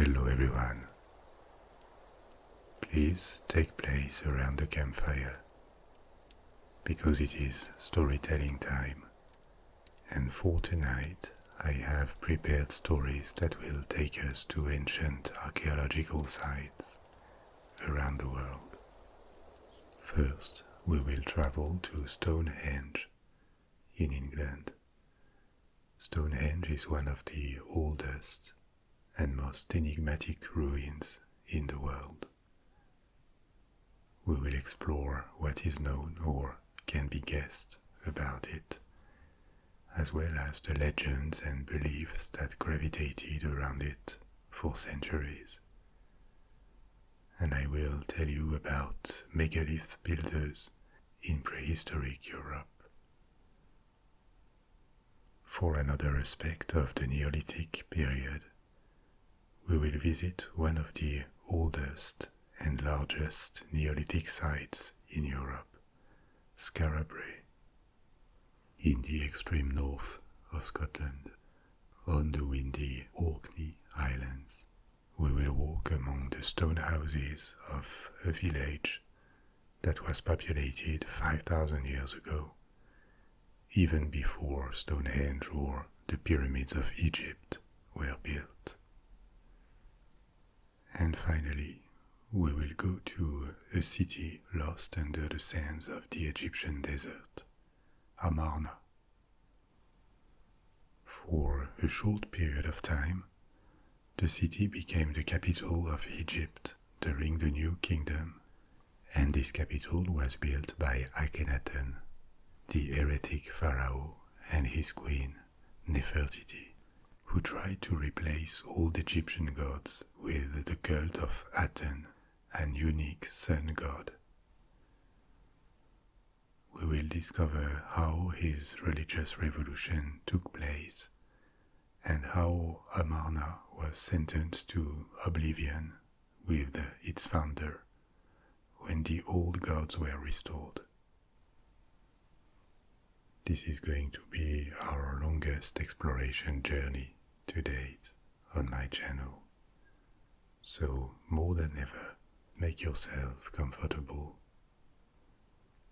Hello everyone. Please take place around the campfire because it is storytelling time, and for tonight I have prepared stories that will take us to ancient archaeological sites around the world. First, we will travel to Stonehenge in England. Stonehenge is one of the oldest and most enigmatic ruins in the world. We will explore what is known or can be guessed about it, as well as the legends and beliefs that gravitated around it for centuries. And I will tell you about megalith builders in prehistoric Europe. For another aspect of the Neolithic period, we will visit one of the oldest and largest Neolithic sites in Europe, Skara Brae, in the extreme north of Scotland, on the windy Orkney Islands. We will walk among the stone houses of a village that was populated 5,000 years ago, even before Stonehenge or the pyramids of Egypt were built. And finally, we will go to a city lost under the sands of the Egyptian desert, Amarna. For a short period of time, the city became the capital of Egypt during the New Kingdom, and this capital was built by Akhenaten, the heretic Pharaoh, and his queen, Nefertiti, who tried to replace old Egyptian gods with the cult of Aten, an unique sun god. We will discover how his religious revolution took place and how Amarna was sentenced to oblivion with its founder when the old gods were restored. This is going to be our longest exploration journey to date on my channel, so more than ever, make yourself comfortable.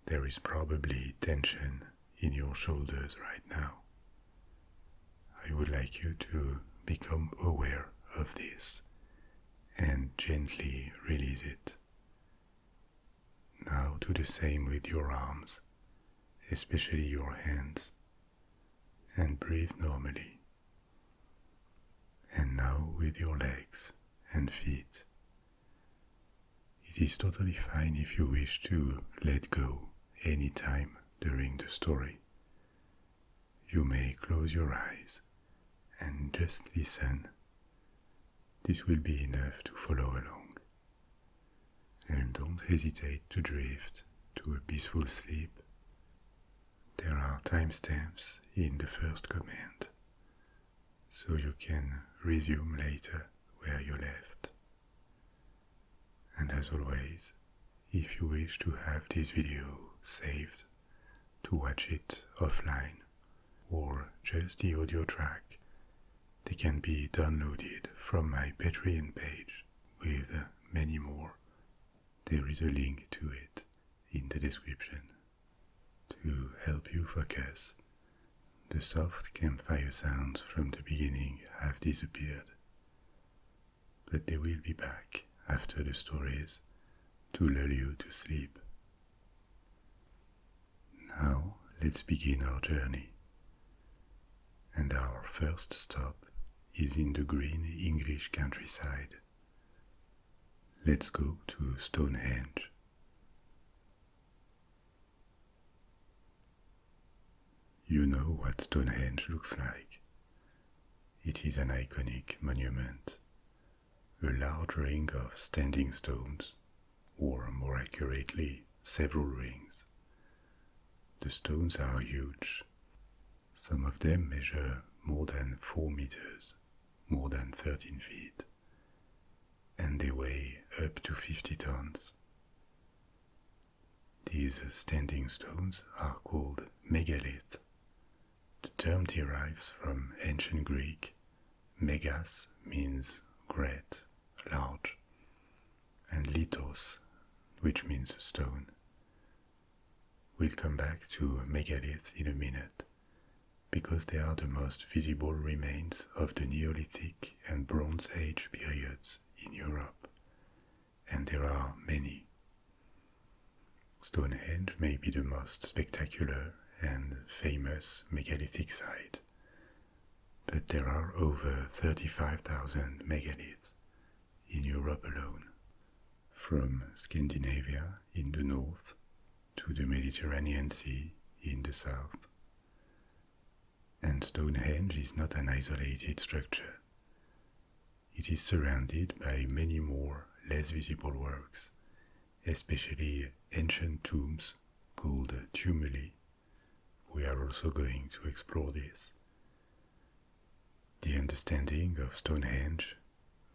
There is probably tension in your shoulders right now. I would like you to become aware of this and gently release it. Now do the same with your arms, especially your hands, and breathe normally. And now with your legs and feet. It is totally fine if you wish to let go anytime during the story. You may close your eyes and just listen. This will be enough to follow along. And don't hesitate to drift to a peaceful sleep. There are timestamps in the first command, so you can resume later where you left. And as always, if you wish to have this video saved, to watch it offline, or just the audio track, they can be downloaded from my Patreon page with many more. There is a link to it in the description. To help you focus, the soft campfire sounds from the beginning have disappeared, but they will be back after the stories to lull you to sleep. Now let's begin our journey, and our first stop is in the green English countryside. Let's go to Stonehenge. You know what Stonehenge looks like. It is an iconic monument, a large ring of standing stones, or more accurately, several rings. The stones are huge. Some of them measure more than 4 meters, more than 13 feet, and they weigh up to 50 tons. These standing stones are called megalith. The term derives from ancient Greek. Megas means great, large, and lithos, which means stone. We'll come back to megaliths in a minute, because they are the most visible remains of the Neolithic and Bronze Age periods in Europe, and there are many. Stonehenge may be the most spectacular and famous megalithic site, but there are over 35,000 megaliths in Europe alone, from Scandinavia in the north to the Mediterranean Sea in the south. And Stonehenge is not an isolated structure. It is surrounded by many more less visible works, especially ancient tombs called tumuli. We are also going to explore this. The understanding of Stonehenge,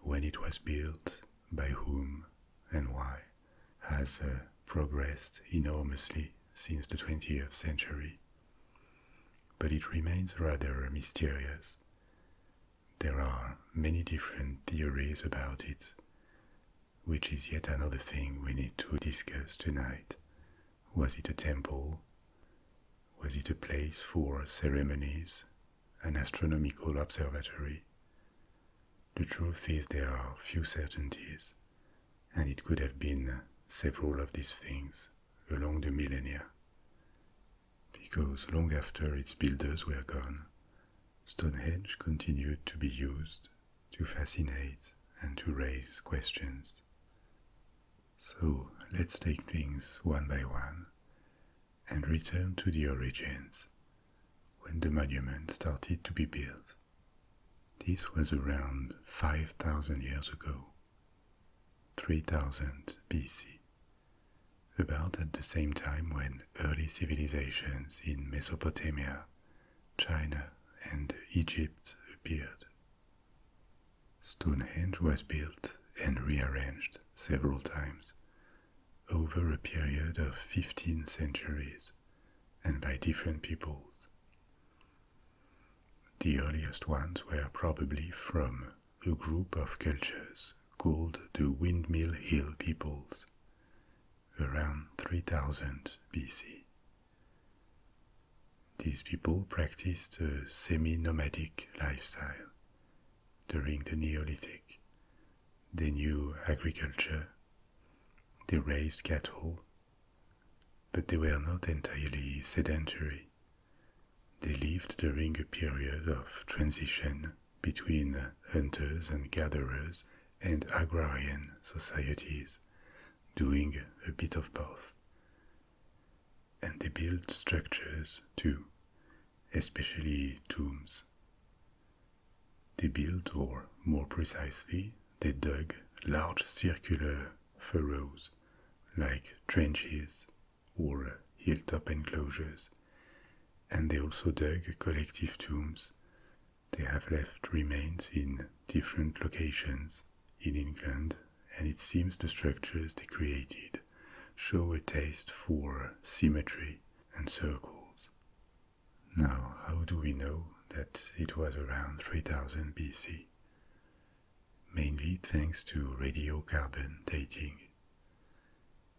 when it was built, by whom, and why, has progressed enormously since the 20th century, but it remains rather mysterious. There are many different theories about it, which is yet another thing we need to discuss tonight. Was it a temple? Was it a place for ceremonies? An astronomical observatory? The truth is there are few certainties, and it could have been several of these things along the millennia. Because long after its builders were gone, Stonehenge continued to be used to fascinate and to raise questions. So let's take things one by one and return to the origins, when the monument started to be built. This was around 5,000 years ago, 3000 BC, about at the same time when early civilizations in Mesopotamia, China, and Egypt appeared. Stonehenge was built and rearranged several times over a period of 15 centuries and by different peoples. The earliest ones were probably from a group of cultures called the Windmill Hill peoples, around 3000 BC. These people practiced a semi-nomadic lifestyle during the Neolithic. They knew agriculture, they raised cattle, but they were not entirely sedentary. They lived during a period of transition between hunters and gatherers and agrarian societies, doing a bit of both. And they built structures too, especially tombs. They built, or more precisely, they dug large circular furrows, like trenches or hilltop enclosures, and they also dug collective tombs. They have left remains in different locations in England, and it seems the structures they created show a taste for symmetry and circles. Now, how do we know that it was around 3000 BC? Mainly thanks to radiocarbon dating.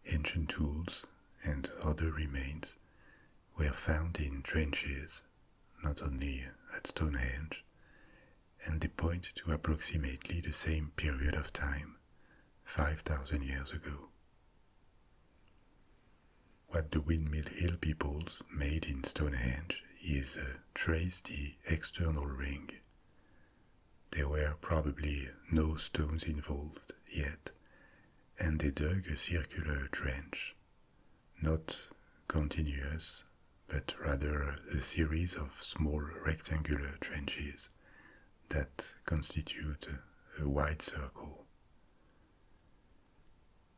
Ancient tools and other remains were found in trenches, not only at Stonehenge, and they point to approximately the same period of time, 5,000 years ago. What the Windmill Hill peoples made in Stonehenge is trace the external ring. There were probably no stones involved yet, and they dug a circular trench, not continuous, but rather a series of small rectangular trenches that constitute a wide circle.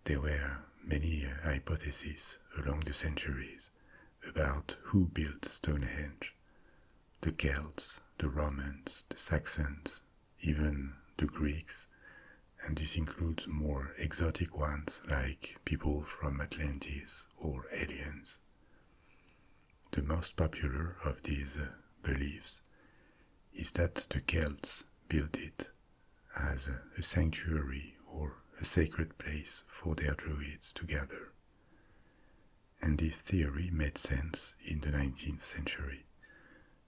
There were many hypotheses along the centuries about who built Stonehenge: the Celts, the Romans, the Saxons, even the Greeks, and this includes more exotic ones like people from Atlantis or aliens. The most popular of these beliefs is that the Celts built it, as a sanctuary or a sacred place for their druids to gather. And this theory made sense in the 19th century.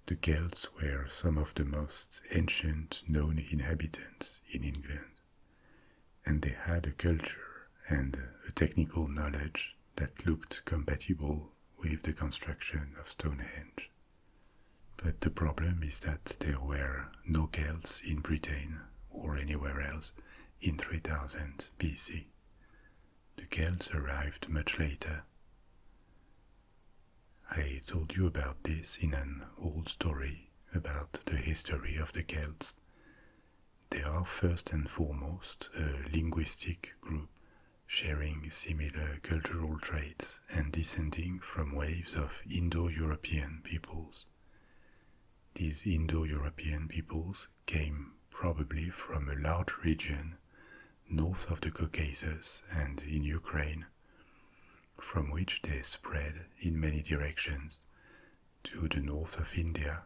The Celts were some of the most ancient known inhabitants in England, and they had a culture and a technical knowledge that looked compatible with the construction of Stonehenge. But the problem is that there were no Celts in Britain or anywhere else in 3000 BC. The Celts arrived much later. I told you about this in an old story about the history of the Celts. They are first and foremost a linguistic group sharing similar cultural traits and descending from waves of Indo-European peoples. These Indo-European peoples came probably from a large region north of the Caucasus and in Ukraine, from which they spread in many directions to the north of India,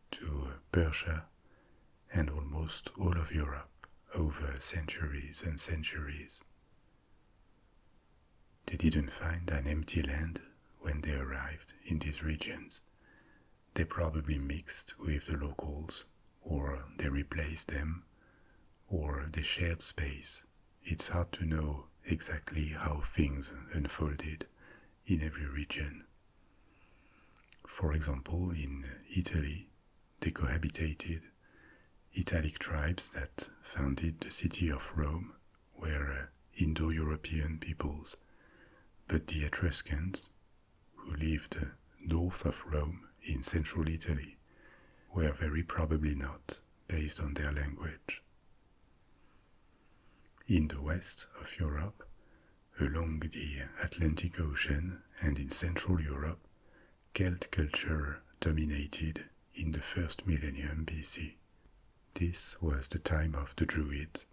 to Persia, and almost all of Europe over centuries and centuries. They didn't find an empty land when they arrived in these regions. They probably mixed with the locals, or they replaced them, or they shared space. It's hard to know exactly how things unfolded in every region. For example, in Italy, they cohabitated. Italic tribes that founded the city of Rome were Indo-European peoples, but the Etruscans, who lived north of Rome in central Italy, were very probably not, based on their language. In the west of Europe, along the Atlantic Ocean and in Central Europe, Celt culture dominated in the first millennium BC. This was the time of the Druids,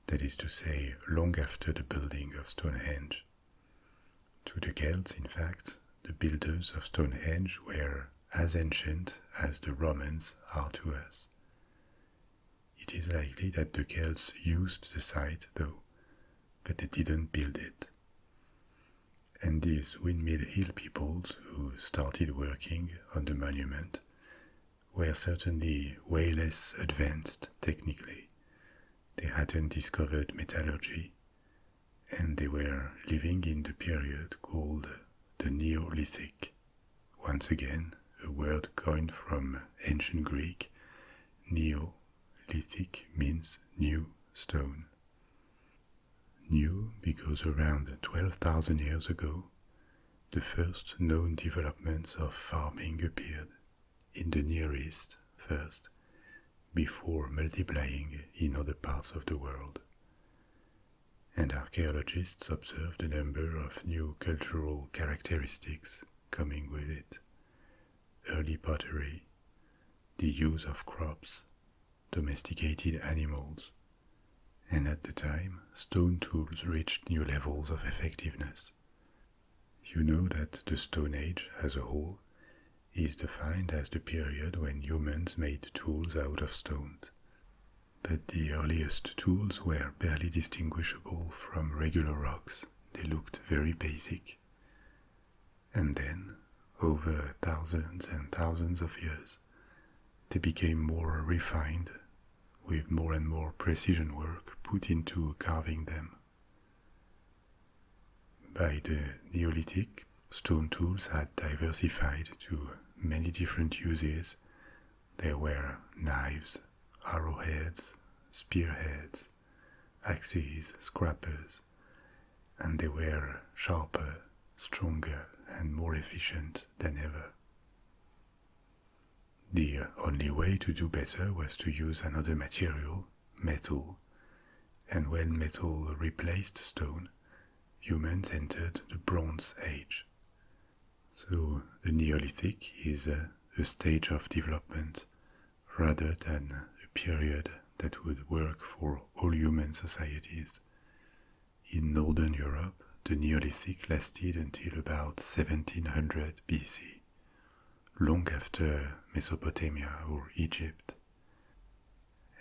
that is to say, long after the building of Stonehenge. To the Celts, in fact, the builders of Stonehenge were as ancient as the Romans are to us. It is likely that the Celts used the site, though, but they didn't build it. And these Windmill Hill peoples who started working on the monument were certainly way less advanced technically. They hadn't discovered metallurgy, and they were living in the period called the Neolithic. Once again, a word coined from ancient Greek. Neolithic means new stone. New because around 12,000 years ago, the first known developments of farming appeared in the Near East first, before multiplying in other parts of the world. And archaeologists observed a number of new cultural characteristics coming with it. Early pottery, the use of crops, domesticated animals, and at the time, stone tools reached new levels of effectiveness. You know that the Stone Age as a whole is defined as the period when humans made tools out of stones. But the earliest tools were barely distinguishable from regular rocks. They looked very basic. And then, over thousands and thousands of years, they became more refined, with more and more precision work put into carving them. By the Neolithic, stone tools had diversified to many different uses. There were knives, arrowheads, spearheads, axes, scrapers, and they were sharper, stronger, and more efficient than ever. The only way to do better was to use another material, metal, and when metal replaced stone, humans entered the Bronze Age. So the Neolithic is a stage of development rather than a period that would work for all human societies. In Northern Europe, the Neolithic lasted until about 1700 BC, long after Mesopotamia or Egypt.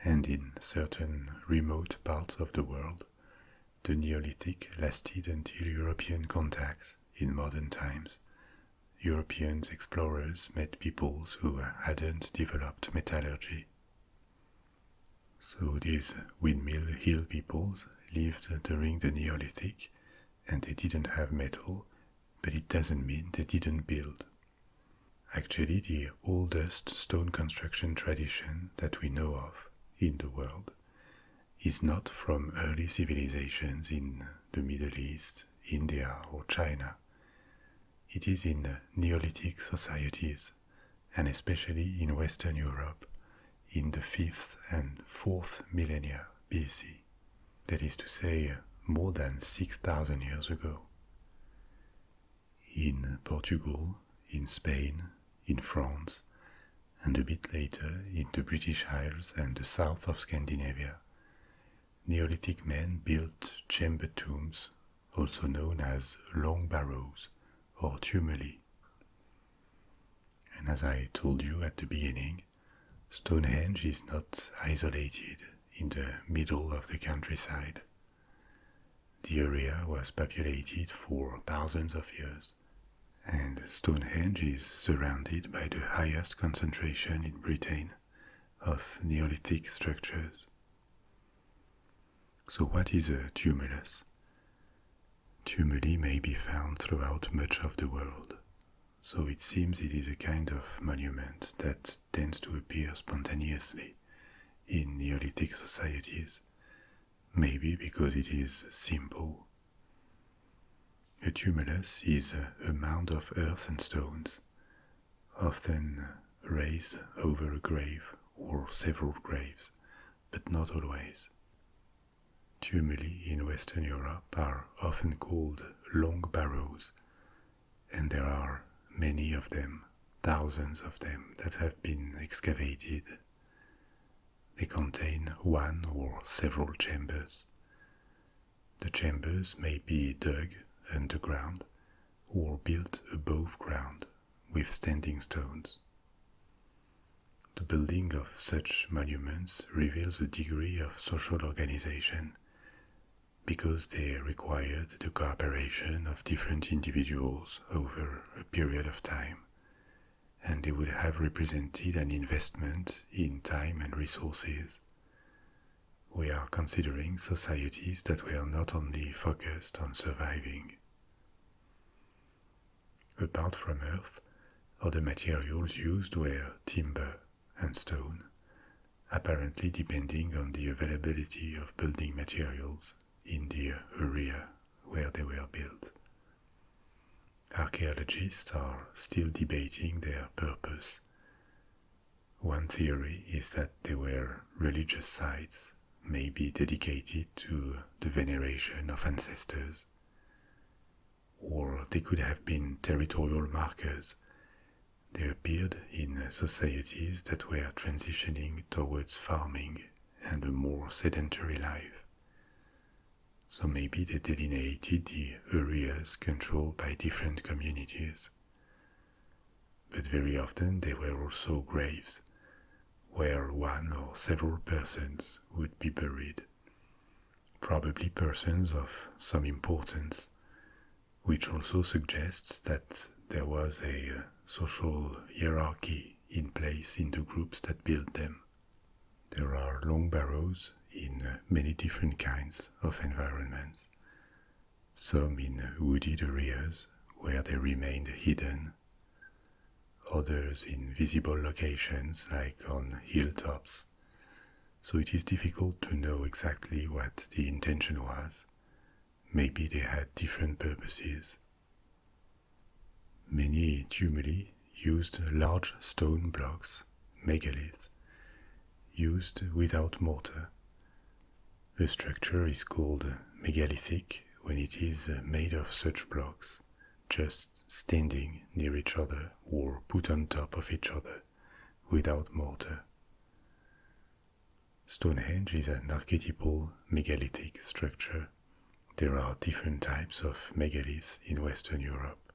and in certain remote parts of the world, the Neolithic lasted until European contacts in modern times. European explorers met peoples who hadn't developed metallurgy. So these Windmill Hill peoples lived during the Neolithic, and they didn't have metal, but it doesn't mean they didn't build. Actually, the oldest stone construction tradition that we know of in the world is not from early civilizations in the Middle East, India, or China. It is in Neolithic societies, and especially in Western Europe, in the 5th and 4th millennia BC, that is to say, more than 6,000 years ago. In Portugal, in Spain, in France, and a bit later in the British Isles and the south of Scandinavia, Neolithic men built chamber tombs, also known as long barrows or tumuli. And as I told you at the beginning, Stonehenge is not isolated in the middle of the countryside. The area was populated for thousands of years, and Stonehenge is surrounded by the highest concentration in Britain of Neolithic structures. So what is a tumulus? Tumuli may be found throughout much of the world, so it seems it is a kind of monument that tends to appear spontaneously in Neolithic societies, maybe because it is simple. A tumulus is a mound of earth and stones, often raised over a grave or several graves, but not always. Tumuli in Western Europe are often called long barrows, and there are many of them, thousands of them, that have been excavated. They contain one or several chambers. The chambers may be dug underground or built above ground with standing stones. The building of such monuments reveals a degree of social organization because they required the cooperation of different individuals over a period of time, and they would have represented an investment in time and resources. We are considering societies that were not only focused on surviving. Apart from earth, other materials used were timber and stone, apparently depending on the availability of building materials in the area where they were built. Archaeologists are still debating their purpose. One theory is that they were religious sites, maybe dedicated to the veneration of ancestors, or they could have been territorial markers. They appeared in societies that were transitioning towards farming and a more sedentary life. So maybe they delineated the areas controlled by different communities. But very often they were also graves, where one or several persons would be buried, probably persons of some importance, which also suggests that there was a social hierarchy in place in the groups that built them. There are long barrows in many different kinds of environments, some in wooded areas where they remained hidden, others in visible locations like on hilltops, so it is difficult to know exactly what the intention was. Maybe they had different purposes. Many tumuli used large stone blocks, megalith, used without mortar. A structure is called megalithic when it is made of such blocks, just standing near each other or put on top of each other, without mortar. Stonehenge is an archetypal megalithic structure. There are different types of megalith in Western Europe.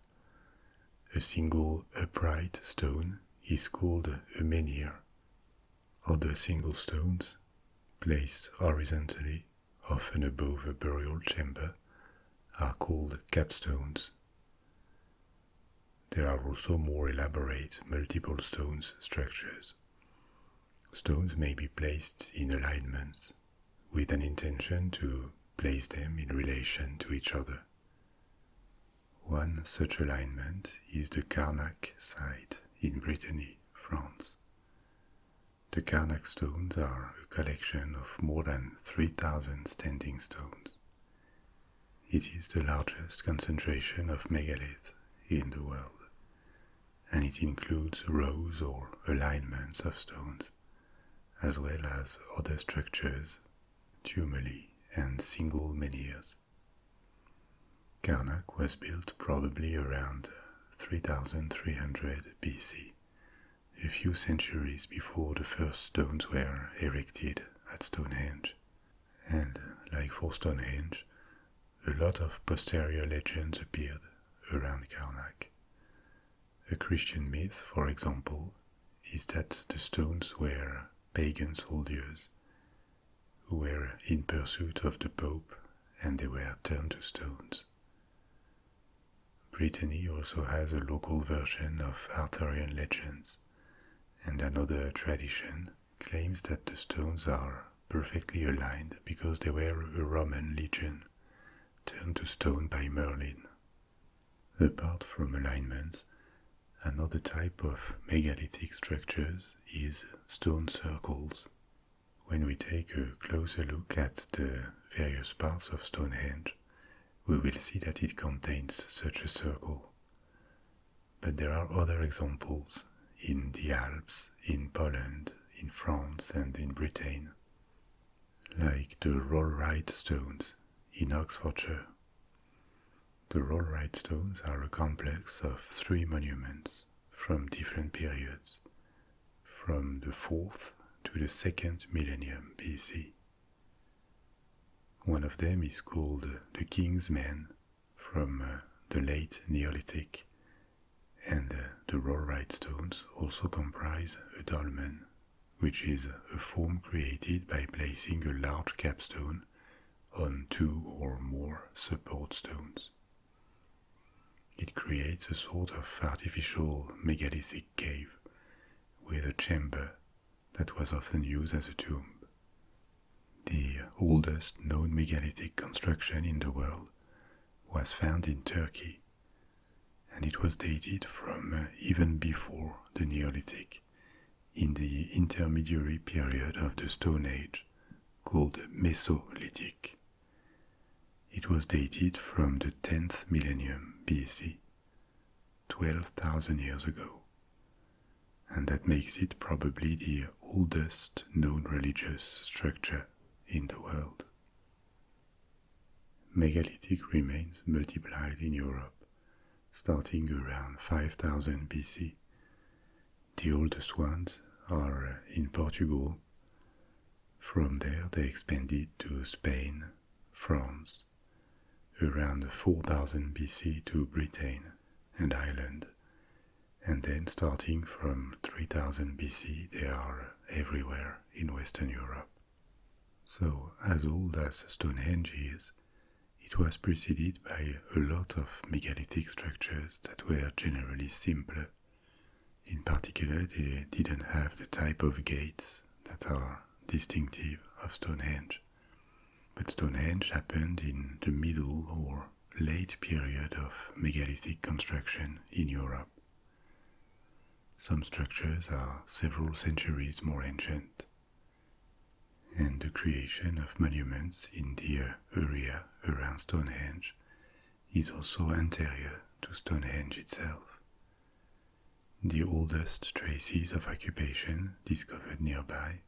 A single upright stone is called a menhir. Other single stones, placed horizontally, often above a burial chamber, are called capstones. There are also more elaborate multiple stones structures. Stones may be placed in alignments with an intention to place them in relation to each other. One such alignment is the Karnak site in Brittany, France. The Karnak stones are a collection of more than 3,000 standing stones. It is the largest concentration of megalith in the world, and it includes rows or alignments of stones, as well as other structures, tumuli and single menhirs. Karnak was built probably around 3300 BC, a few centuries before the first stones were erected at Stonehenge. And, like for Stonehenge, a lot of posterior legends appeared around Karnak. A Christian myth, for example, is that the stones were pagan soldiers who were in pursuit of the Pope and they were turned to stones. Brittany also has a local version of Arthurian legends, and another tradition claims that the stones are perfectly aligned because they were a Roman legion turned to stone by Merlin. Apart from alignments, another type of megalithic structures is stone circles. When we take a closer look at the various parts of Stonehenge, we will see that it contains such a circle. But there are other examples in the Alps, in Poland, in France and in Britain, like the Rollright stones in Oxfordshire. The Rollright stones are a complex of 3 monuments from different periods, from the 4th to the 2nd millennium BC. One of them is called the King's Men from the late Neolithic, and the Rollright stones also comprise a dolmen, which is a form created by placing a large capstone on 2 or more support stones. It creates a sort of artificial megalithic cave with a chamber that was often used as a tomb. The oldest known megalithic construction in the world was found in Turkey, and it was dated from even before the Neolithic, in the intermediary period of the Stone Age, called Mesolithic. It was dated from the 10th millennium BC, 12,000 years ago, and that makes it probably the oldest known religious structure in the world. Megalithic remains multiplied in Europe, starting around 5000 BC. The oldest ones are in Portugal. From there they expanded to Spain, France, around 4000 BC to Britain and Ireland, and then starting from 3000 BC they are everywhere in Western Europe. So, as old as Stonehenge is, it was preceded by a lot of megalithic structures that were generally simpler. In particular, they didn't have the type of gates that are distinctive of Stonehenge. But Stonehenge happened in the middle or late period of megalithic construction in Europe. Some structures are several centuries more ancient, and the creation of monuments in the area around Stonehenge is also anterior to Stonehenge itself. The oldest traces of occupation discovered nearby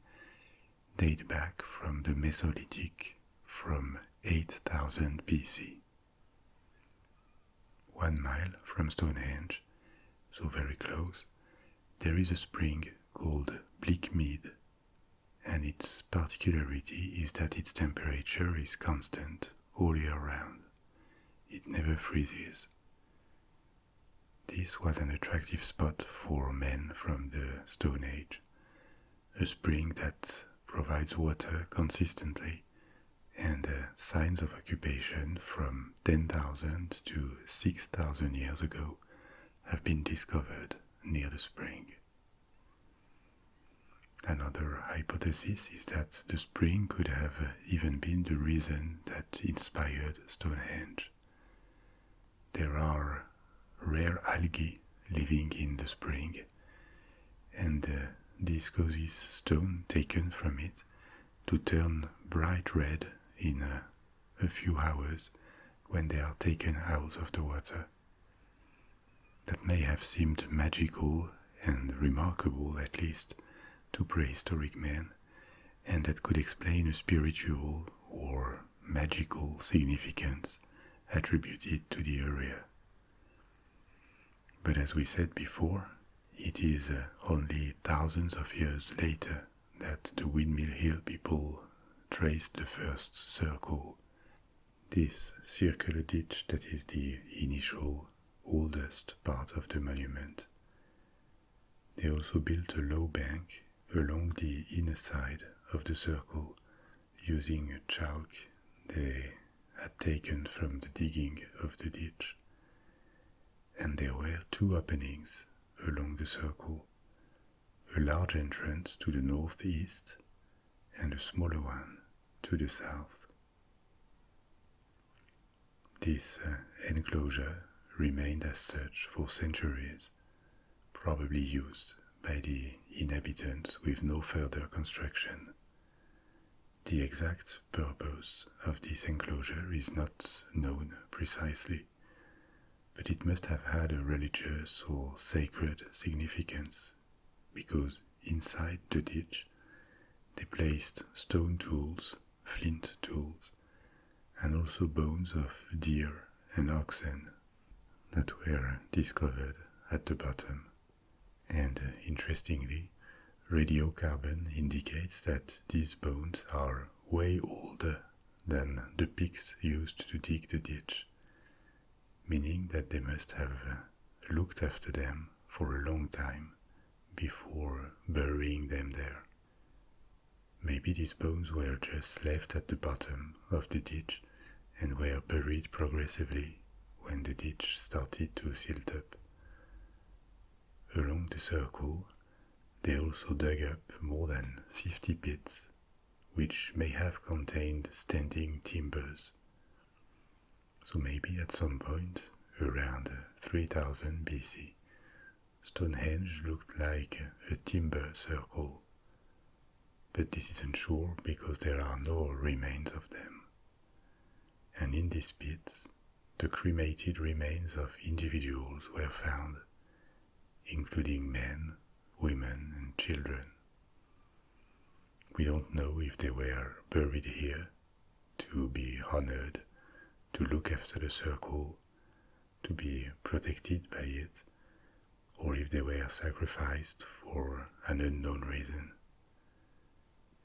date back from the Mesolithic, from 8000 BC. 1 mile from Stonehenge, so very close, there is a spring called Bleakmead, and its particularity is that its temperature is constant all year round. It never freezes. This was an attractive spot for men from the Stone Age, a spring that provides water consistently, and signs of occupation from 10,000 to 6,000 years ago have been discovered near the spring. Another hypothesis is that the spring could have even been the reason that inspired Stonehenge. There are rare algae living in the spring, and this causes stone taken from it to turn bright red in a few hours when they are taken out of the water. That may have seemed magical and remarkable, at least, to prehistoric men, and that could explain a spiritual or magical significance attributed to the area. But as we said before, it is only thousands of years later that the Windmill Hill people traced the first circle, this circular ditch that is the initial, oldest part of the monument. They also built a low bank along the inner side of the circle using chalk they had taken from the digging of the ditch. And there were two openings along the circle, a large entrance to the northeast and a smaller one to the south. This enclosure remained as such for centuries, probably used by the inhabitants with no further construction. The exact purpose of this enclosure is not known precisely, but it must have had a religious or sacred significance, because inside the ditch they placed stone tools, flint tools, and also bones of deer and oxen that were discovered at the bottom. And interestingly, radiocarbon indicates that these bones are way older than the picks used to dig the ditch, meaning that they must have looked after them for a long time before burying them there. Maybe these bones were just left at the bottom of the ditch and were buried progressively when the ditch started to silt up. Along the circle, they also dug up more than 50 pits, which may have contained standing timbers. So maybe at some point, around 3000 BC, Stonehenge looked like a timber circle. But this isn't sure because there are no remains of them. And in these pits, the cremated remains of individuals were found, including men, women, and children. We don't know if they were buried here to be honored, to look after the circle, to be protected by it, or if they were sacrificed for an unknown reason.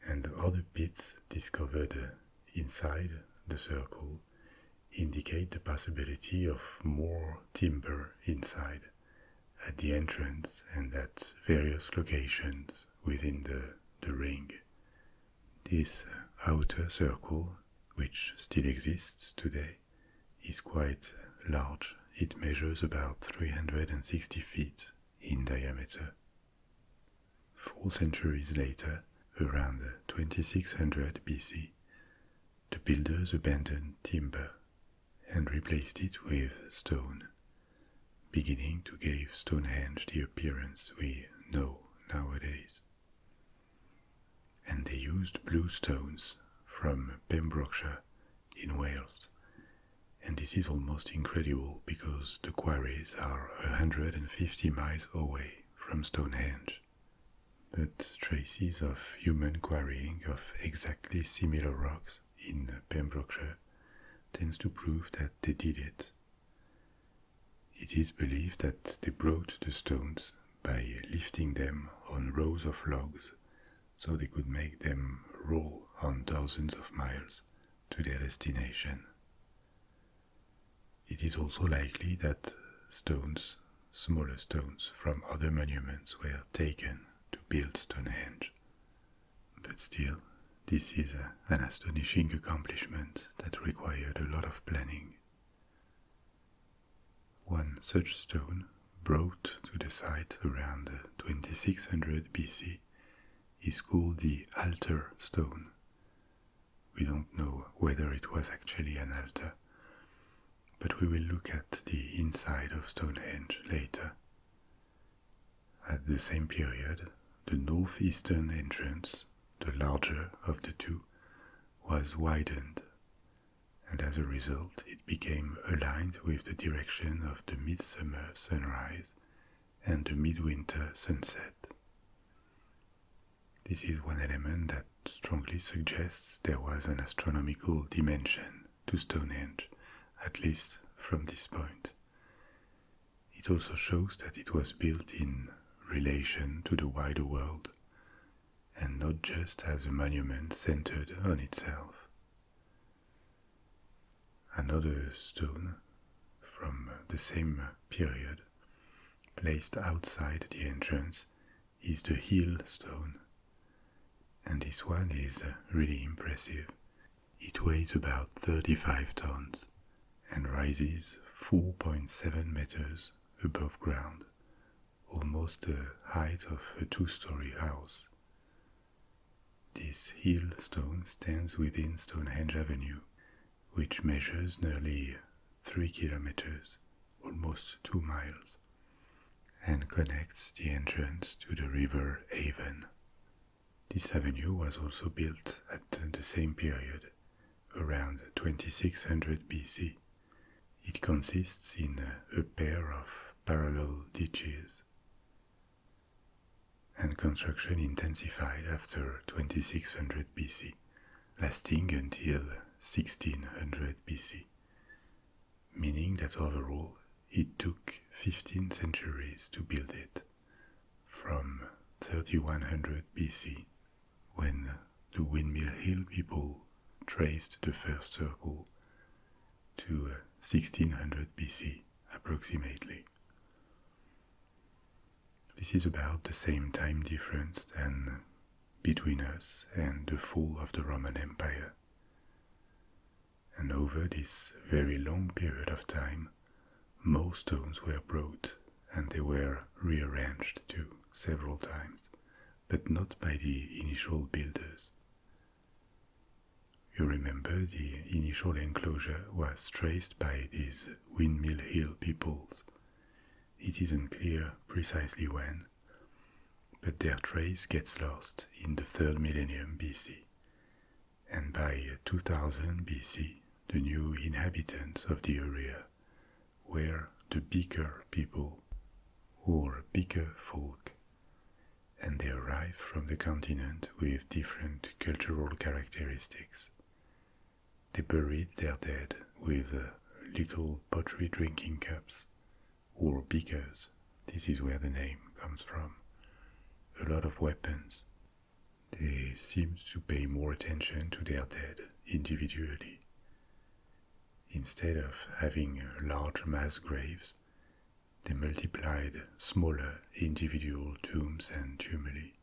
And other pits discovered inside the circle indicate the possibility of more timber inside, at the entrance and at various locations within the ring. This outer circle, which still exists today, is quite large. It measures about 360 feet in diameter. 4 centuries later, around 2600 BC, the builders abandoned timber and replaced it with stone, beginning to give Stonehenge the appearance we know nowadays. And they used blue stones from Pembrokeshire in Wales, and this is almost incredible because the quarries are 150 miles away from Stonehenge. But traces of human quarrying of exactly similar rocks in Pembrokeshire tends to prove that they did it. It is believed that they brought the stones by lifting them on rows of logs so they could make them roll on dozens of miles to their destination. It is also likely that stones, smaller stones from other monuments were taken to build Stonehenge. But still, this is an astonishing accomplishment that required a lot of planning. One such stone, brought to the site around 2600 BC, is called the altar stone. We don't know whether it was actually an altar, but we will look at the inside of Stonehenge later. At the same period, the northeastern entrance, the larger of the two, was widened, and as a result it became aligned with the direction of the midsummer sunrise and the midwinter sunset. This is one element that strongly suggests there was an astronomical dimension to Stonehenge, at least from this point. It also shows that it was built in relation to the wider world, and not just as a monument centered on itself. Another stone from the same period, placed outside the entrance, is the hill stone, and this one is really impressive. It weighs about 35 tons and rises 4.7 meters above ground, almost the height of a two-story house. This hill stone stands within Stonehenge Avenue, which measures nearly 3 kilometers, almost 2 miles, and connects the entrance to the river Avon. This avenue was also built at the same period, around 2600 BC. It consists in a pair of parallel ditches, and construction intensified after 2600 BC, lasting until 1600 BC, meaning that overall it took 15 centuries to build it, from 3100 BC, when the Windmill Hill people traced the first circle, to 1600 BC approximately. This is about the same time difference than between us and the fall of the Roman Empire. And over this very long period of time, more stones were brought, and they were rearranged too several times, but not by the initial builders. You remember the initial enclosure was traced by these Windmill Hill peoples. It isn't clear precisely when, but their trace gets lost in the 3rd millennium BC, and by 2000 BC the new inhabitants of the area were the Beaker people, or Beaker folk, and they arrived from the continent with different cultural characteristics. They buried their dead with little pottery drinking cups, or beakers. This is where the name comes from. A lot of weapons. They seemed to pay more attention to their dead individually. Instead of having large mass graves, they multiplied smaller individual tombs and tumuli.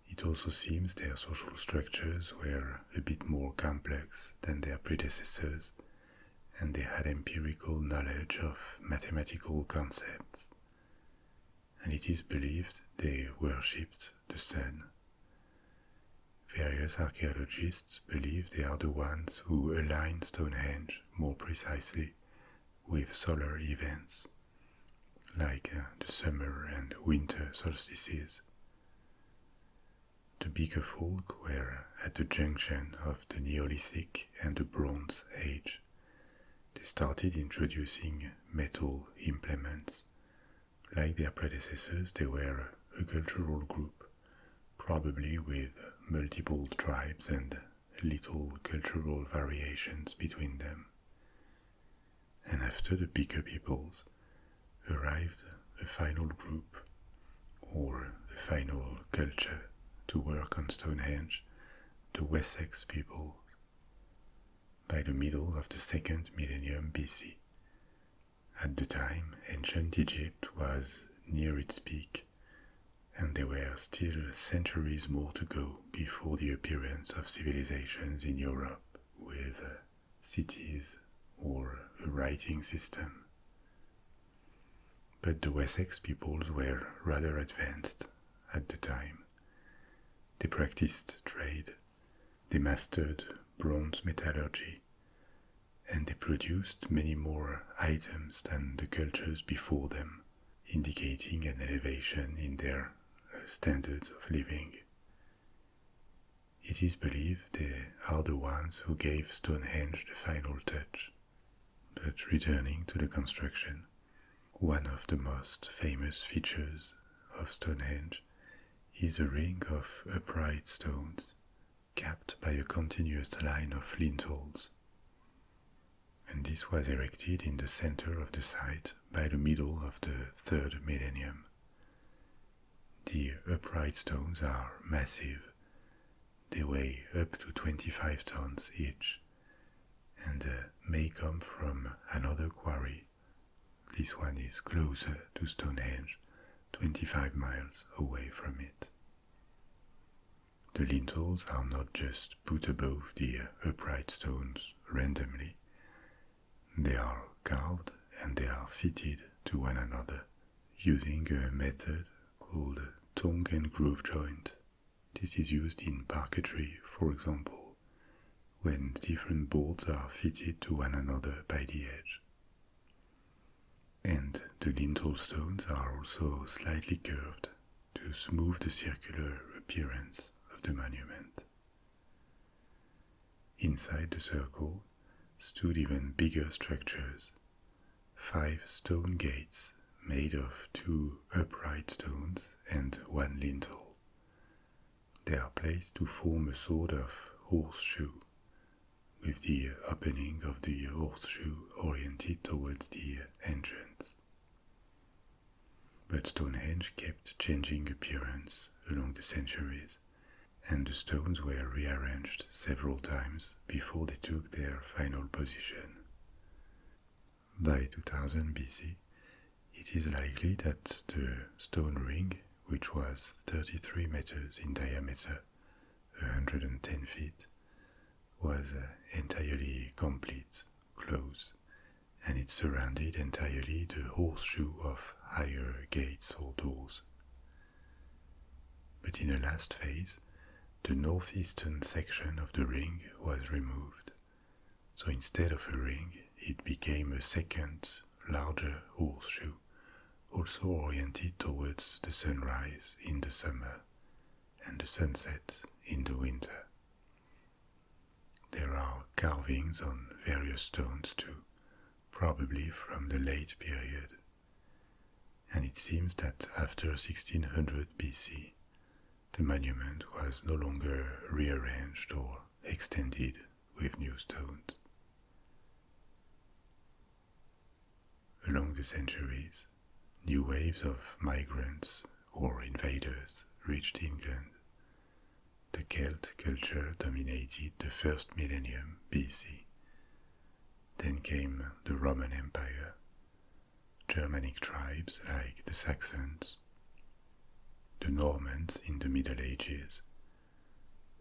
It also seems their social structures were a bit more complex than their predecessors, and they had empirical knowledge of mathematical concepts, and it is believed they worshipped the sun. Various archaeologists believe they are the ones who align Stonehenge more precisely with solar events, like the summer and winter solstices. The Beaker folk were at the junction of the Neolithic and the Bronze Age. They started introducing metal implements. Like their predecessors, they were a cultural group, probably with multiple tribes and little cultural variations between them. And after the Beaker peoples arrived a final group, or a final culture, to work on Stonehenge, the Wessex people, by the middle of the 2nd millennium BC. At the time, ancient Egypt was near its peak, and there were still centuries more to go before the appearance of civilizations in Europe with cities or a writing system. But the Wessex peoples were rather advanced at the time. They practiced trade, they mastered bronze metallurgy, and they produced many more items than the cultures before them, indicating an elevation in their standards of living. It is believed they are the ones who gave Stonehenge the final touch. But returning to the construction, one of the most famous features of Stonehenge is a ring of upright stones capped by a continuous line of lintels, and this was erected in the center of the site by the middle of the 3rd millennium. The upright stones are massive. They weigh up to 25 tons each, and may come from another quarry. This one is closer to Stonehenge, 25 miles away from it. The lintels are not just put above the upright stones randomly. They are carved and they are fitted to one another using a method called tongue and groove joint. This is used in parquetry, for example, when different boards are fitted to one another by the edge. And the lintel stones are also slightly curved to smooth the circular appearance of the monument. Inside the circle stood even bigger structures, 5 stone gates made of 2 upright stones and 1 lintel. They are placed to form a sort of horseshoe, with the opening of the horseshoe oriented towards the entrance. But Stonehenge kept changing appearance along the centuries, and the stones were rearranged several times before they took their final position. By 2000 BC, it is likely that the stone ring, which was 33 meters in diameter, 110 feet, was entirely complete, closed, and it surrounded entirely the horseshoe of higher gates or doors. But in a last phase, the northeastern section of the ring was removed, so instead of a ring, it became a second, larger horseshoe, also oriented towards the sunrise in the summer and the sunset in the winter. There are carvings on various stones too, probably from the late period, and it seems that after 1600 BC, the monument was no longer rearranged or extended with new stones. Along the centuries, new waves of migrants or invaders reached England. The Celt culture dominated the 1st millennium BC. Then came the Roman Empire, Germanic tribes like the Saxons, the Normans in the Middle Ages,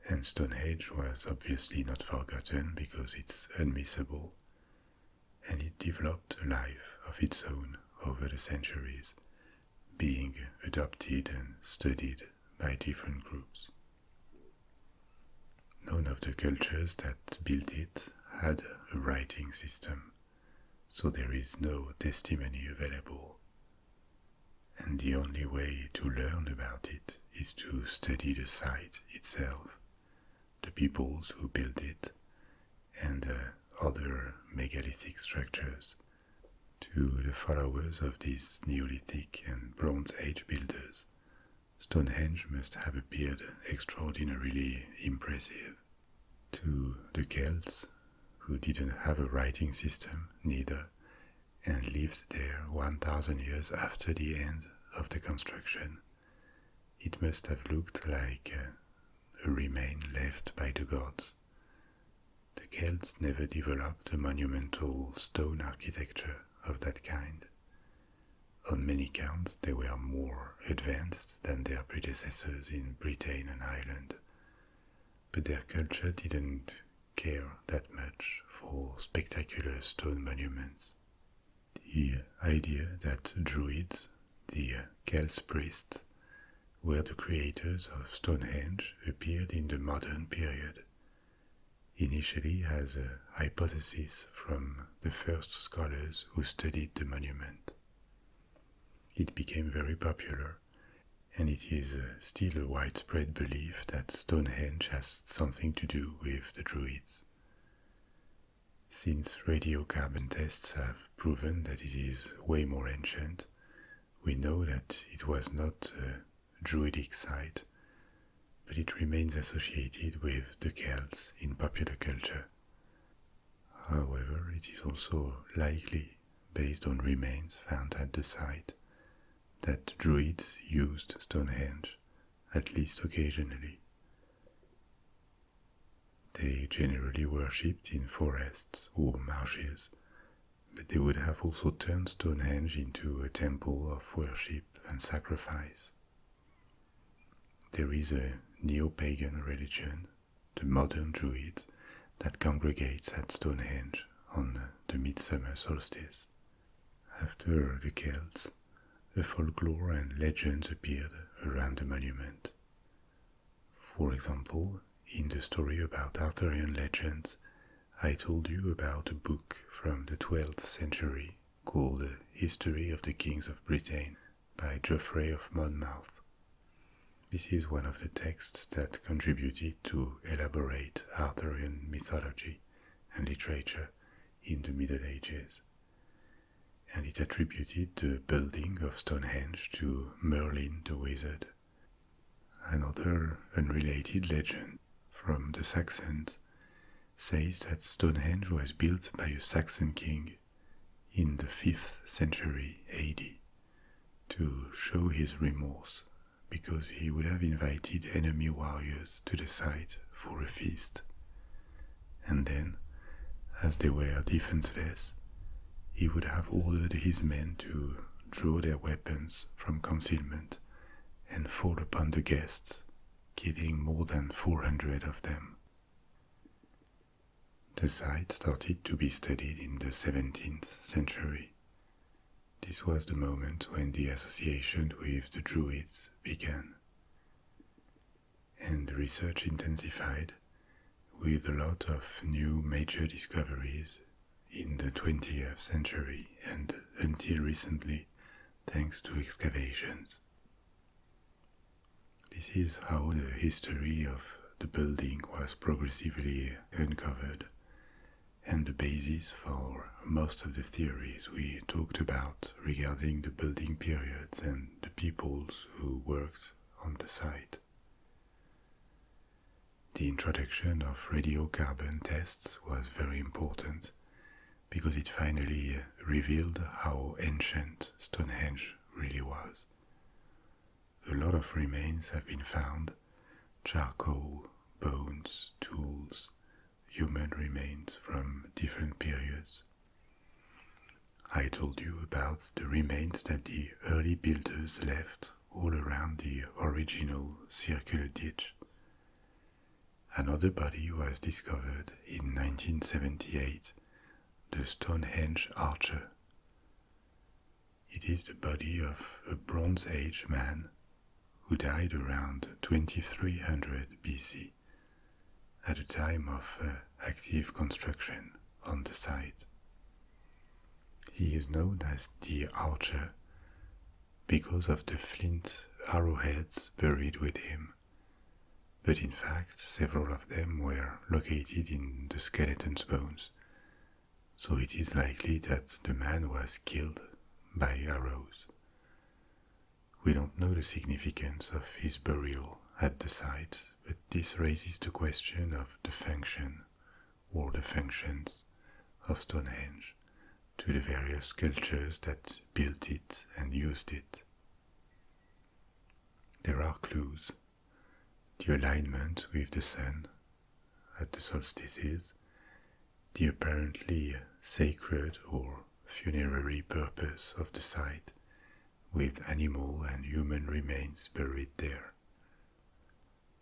and Stonehenge was obviously not forgotten because it's unmissable, and it developed a life of its own over the centuries, being adopted and studied by different groups. None of the cultures that built it had a writing system, so there is no testimony available. And the only way to learn about it is to study the site itself, the peoples who built it, and other megalithic structures. To the followers of these Neolithic and Bronze Age builders, Stonehenge must have appeared extraordinarily impressive. To the Celts, who didn't have a writing system neither, and lived there 1000 years after the end of the construction, it must have looked like a remain left by the gods. The Celts never developed a monumental stone architecture of that kind. On many counts, they were more advanced than their predecessors in Britain and Ireland, but their culture didn't care that much for spectacular stone monuments. The idea that druids, the Celts priests, were the creators of Stonehenge appeared in the modern period, initially as a hypothesis from the first scholars who studied the monument. It became very popular, and it is still a widespread belief that Stonehenge has something to do with the druids. Since radiocarbon tests have proven that it is way more ancient, we know that it was not a druidic site, but it remains associated with the Celts in popular culture. However, it is also likely, based on remains found at the site, that druids used Stonehenge, at least occasionally. They generally worshipped in forests or marshes, but they would have also turned Stonehenge into a temple of worship and sacrifice. There is a neo-pagan religion, the modern Druids, that congregates at Stonehenge on the midsummer solstice. After the Celts, a folklore and legends appeared around the monument. For example, in the story about Arthurian legends, I told you about a book from the 12th century called The History of the Kings of Britain by Geoffrey of Monmouth. This is one of the texts that contributed to elaborate Arthurian mythology and literature in the Middle Ages, and it attributed the building of Stonehenge to Merlin the Wizard. Another unrelated legend from the Saxons says that Stonehenge was built by a Saxon king in the 5th century AD to show his remorse because he would have invited enemy warriors to the site for a feast. And then, as they were defenseless, he would have ordered his men to draw their weapons from concealment and fall upon the guests, killing more than 400 of them. The site started to be studied in the 17th century. This was the moment when the association with the Druids began. And the research intensified with a lot of new major discoveries in the 20th century and until recently, thanks to excavations. This is how the history of the building was progressively uncovered, and the basis for most of the theories we talked about regarding the building periods and the peoples who worked on the site. The introduction of radiocarbon tests was very important because it finally revealed how ancient Stonehenge really was. A lot of remains have been found: charcoal, bones, tools, human remains from different periods. I told you about the remains that the early builders left all around the original circular ditch. Another body was discovered in 1978, the Stonehenge Archer. It is the body of a Bronze Age man who died around 2300 BC, at a time of active construction on the site. He is known as the Archer because of the flint arrowheads buried with him, but in fact several of them were located in the skeleton's bones, so it is likely that the man was killed by arrows. We don't know the significance of his burial at the site, but this raises the question of the function or the functions of Stonehenge to the various cultures that built it and used it. There are clues: the alignment with the sun at the solstices, the apparently sacred or funerary purpose of the site, with animal and human remains buried there.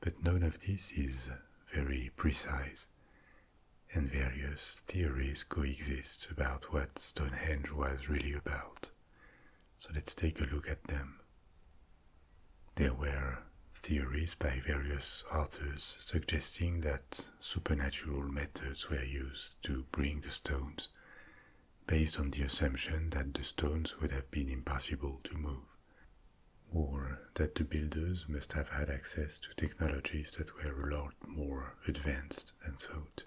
But none of this is very precise, and various theories coexist about what Stonehenge was really about. So let's take a look at them. There were theories by various authors suggesting that supernatural methods were used to bring the stones, based on the assumption that the stones would have been impossible to move, or that the builders must have had access to technologies that were a lot more advanced than thought.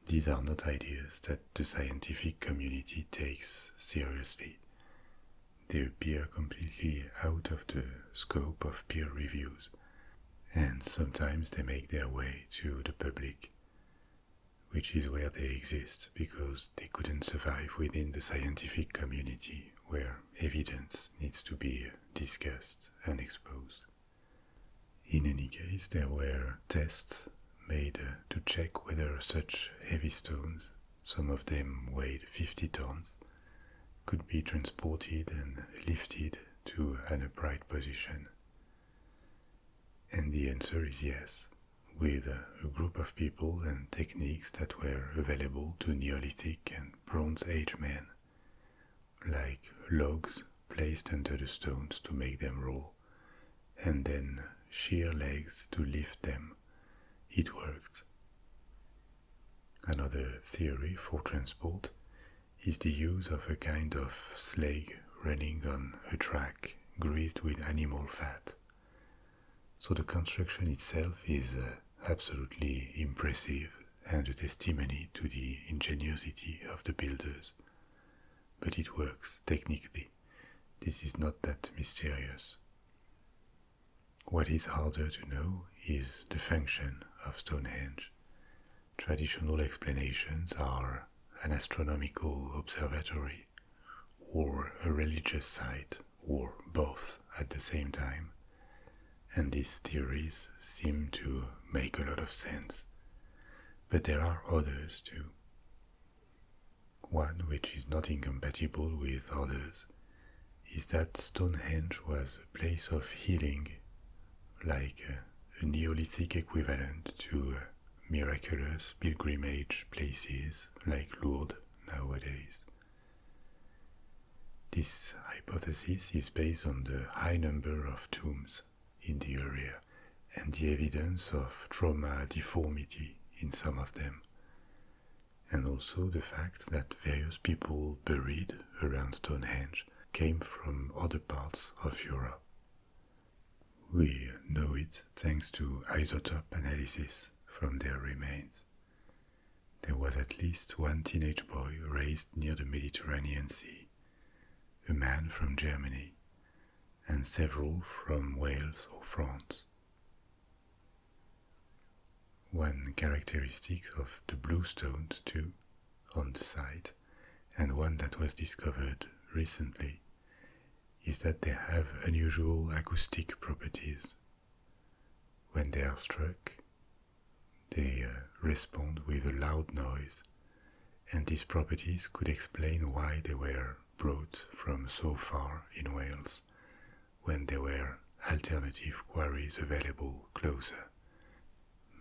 These are not ideas that the scientific community takes seriously. They appear completely out of the scope of peer reviews, and sometimes they make their way to the public, which is where they exist because they couldn't survive within the scientific community where evidence needs to be discussed and exposed. In any case, there were tests made to check whether such heavy stones, some of them weighed 50 tons, could be transported and lifted to an upright position. And the answer is yes, with a group of people and techniques that were available to Neolithic and Bronze Age men, like logs placed under the stones to make them roll, and then sheer legs to lift them. It worked. Another theory for transport is the use of a kind of sleigh running on a track greased with animal fat. So the construction itself is absolutely impressive and a testimony to the ingenuity of the builders. But it works technically. This is not that mysterious. What is harder to know is the function of Stonehenge. Traditional explanations are an astronomical observatory, or a religious site, or both at the same time, and these theories seem to make a lot of sense. But there are others too. One which is not incompatible with others is that Stonehenge was a place of healing, like a Neolithic equivalent to miraculous pilgrimage places like Lourdes nowadays. This hypothesis is based on the high number of tombs in the area and the evidence of trauma deformity in some of them, and also the fact that various people buried around Stonehenge came from other parts of Europe. We know it thanks to isotope analysis from their remains. There was at least one teenage boy raised near the Mediterranean Sea, a man from Germany, and several from Wales or France. One characteristic of the blue stones too, on the site, and one that was discovered recently, is that they have unusual acoustic properties. When they are struck, they respond with a loud noise, and these properties could explain why they were brought from so far in Wales, when there were alternative quarries available closer.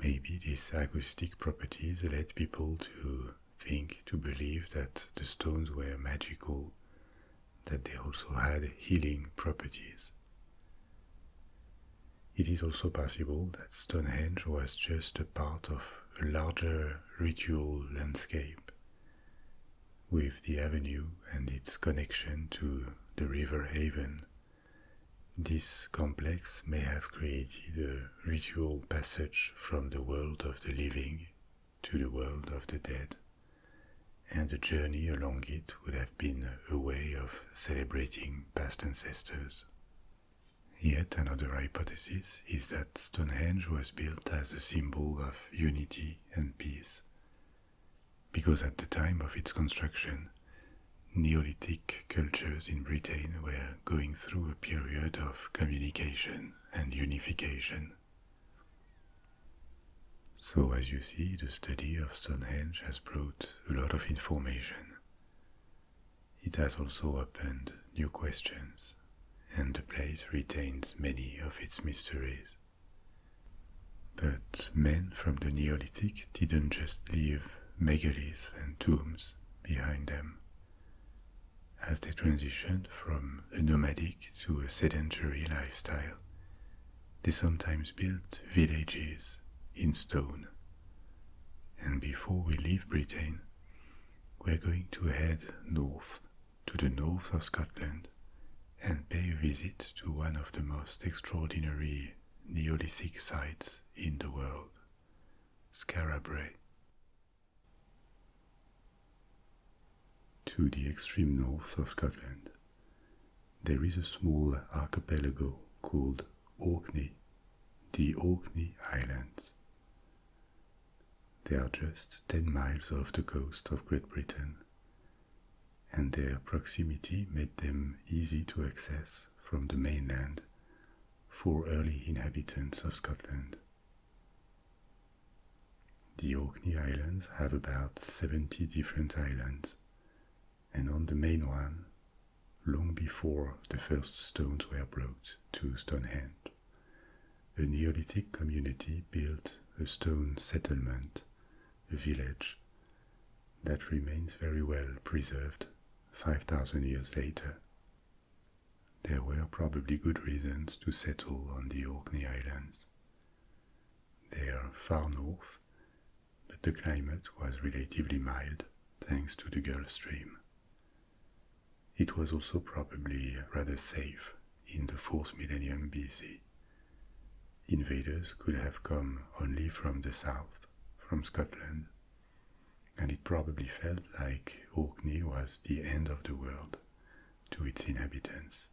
Maybe these acoustic properties led people to believe that the stones were magical, that they also had healing properties. It is also possible that Stonehenge was just a part of a larger ritual landscape, with the avenue and its connection to the river Avon. This complex may have created a ritual passage from the world of the living to the world of the dead, and the journey along it would have been a way of celebrating past ancestors. Yet another hypothesis is that Stonehenge was built as a symbol of unity and peace, because at the time of its construction, Neolithic cultures in Britain were going through a period of communication and unification. So as you see, the study of Stonehenge has brought a lot of information. It has also opened new questions, and the place retains many of its mysteries. But men from the Neolithic didn't just leave megaliths and tombs behind them. As they transitioned from a nomadic to a sedentary lifestyle, they sometimes built villages in stone. And before we leave Britain, we're going to head north to the north of Scotland and pay a visit to one of the most extraordinary Neolithic sites in the world, Skara Brae. To the extreme north of Scotland, there is a small archipelago called Orkney, the Orkney Islands. They are just 10 miles off the coast of Great Britain, and their proximity made them easy to access from the mainland for early inhabitants of Scotland. The Orkney Islands have about 70 different islands, and on the main one, long before the first stones were brought to Stonehenge, a Neolithic community built a stone settlement, a village, that remains very well preserved 5,000 years later. There were probably good reasons to settle on the Orkney Islands. They are far north, but the climate was relatively mild thanks to the Gulf Stream. It was also probably rather safe in the 4th millennium BC. Invaders could have come only from the south, from Scotland, and it probably felt like Orkney was the end of the world to its inhabitants.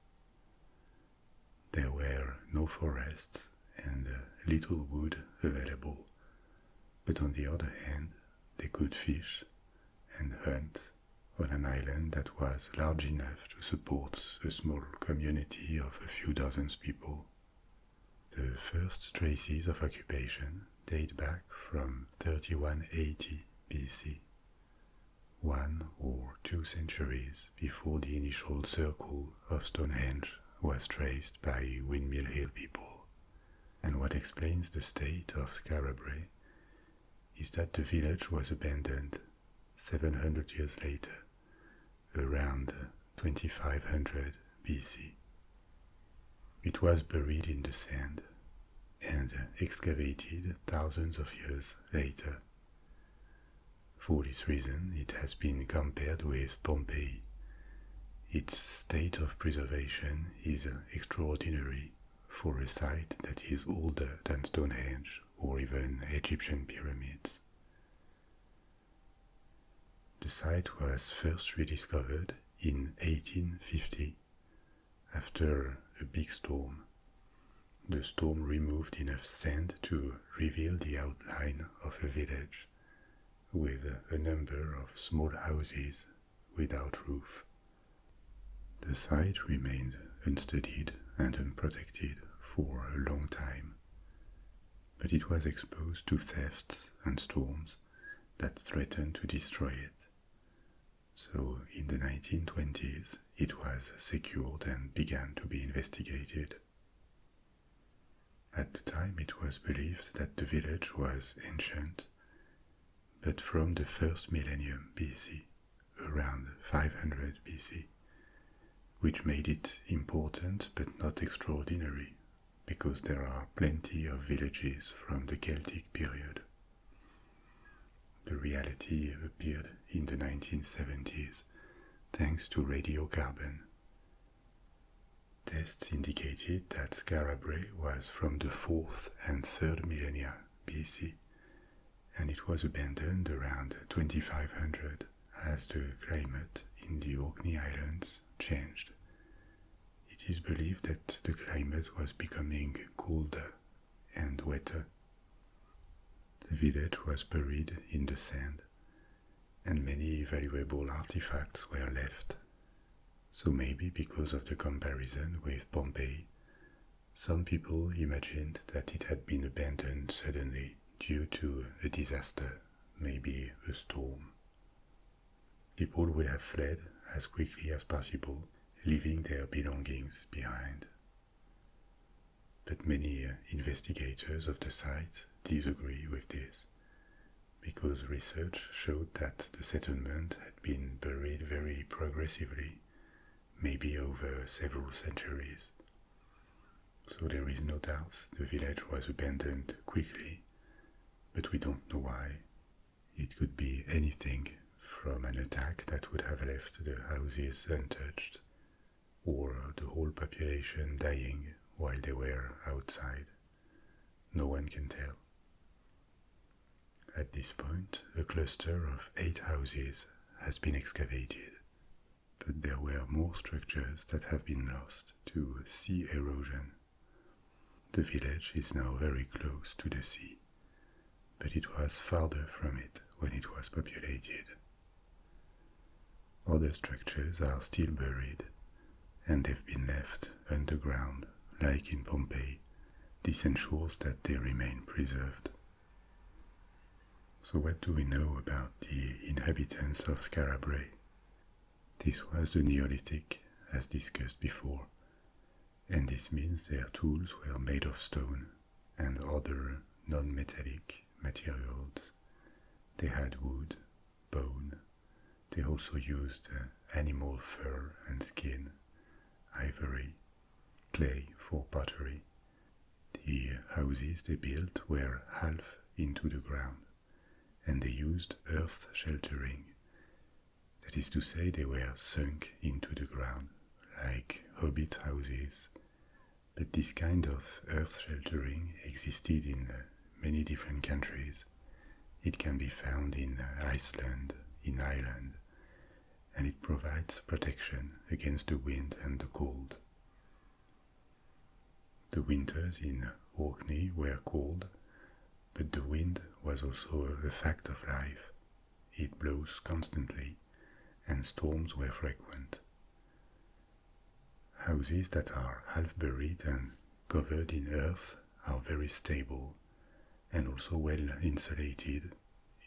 There were no forests and little wood available, but on the other hand, they could fish and hunt on an island that was large enough to support a small community of a few dozen people. The first traces of occupation date back from 3180 BC, 1 or 2 centuries before the initial circle of Stonehenge was traced by Windmill Hill people. And what explains the state of Skara Brae is that the village was abandoned 700 years later, around 2500 BC. It was buried in the sand and excavated thousands of years later. For this reason, it has been compared with Pompeii. Its state of preservation is extraordinary for a site that is older than Stonehenge or even Egyptian pyramids. The site was first rediscovered in 1850 after a big storm. The storm removed enough sand to reveal the outline of a village with a number of small houses without roof. The site remained unstudied and unprotected for a long time, but it was exposed to thefts and storms that threatened to destroy it. So in the 1920s it was secured and began to be investigated. At the time it was believed that the village was ancient, but from the 1st millennium BC, around 500 BC, which made it important but not extraordinary, because there are plenty of villages from the Celtic period. The reality appeared in the 1970s thanks to radiocarbon. Tests indicated that Skara Brae was from the 4th and 3rd millennia BC, and it was abandoned around 2500 as the climate in the Orkney Islands changed. It is believed that the climate was becoming colder and wetter. The village was buried in the sand, and many valuable artifacts were left. So maybe because of the comparison with Pompeii, some people imagined that it had been abandoned suddenly due to a disaster, maybe a storm. People would have fled as quickly as possible, leaving their belongings behind. But many investigators of the site disagree with this, because research showed that the settlement had been buried very progressively, maybe over several centuries. So there is no doubt the village was abandoned quickly, but we don't know why. It could be anything from an attack that would have left the houses untouched, or the whole population dying while they were outside. No one can tell. At this point, a cluster of 8 houses has been excavated, but there were more structures that have been lost to sea erosion. The village is now very close to the sea, but it was farther from it when it was populated. Other structures are still buried, and they've been left underground, like in Pompeii. This ensures that they remain preserved. So what do we know about the inhabitants of Skara Brae? This was the Neolithic, as discussed before, and this means their tools were made of stone and other non-metallic materials. They had wood, bone. They also used animal fur and skin, ivory, clay for pottery. The houses they built were half into the ground, and they used earth sheltering. That is to say, they were sunk into the ground, like hobbit houses. But this kind of earth sheltering existed in many different countries. It can be found in Iceland, in Ireland, and it provides protection against the wind and the cold. The winters in Orkney were cold, but the wind was also a fact of life. It blows constantly, and storms were frequent. Houses that are half buried and covered in earth are very stable and also well insulated,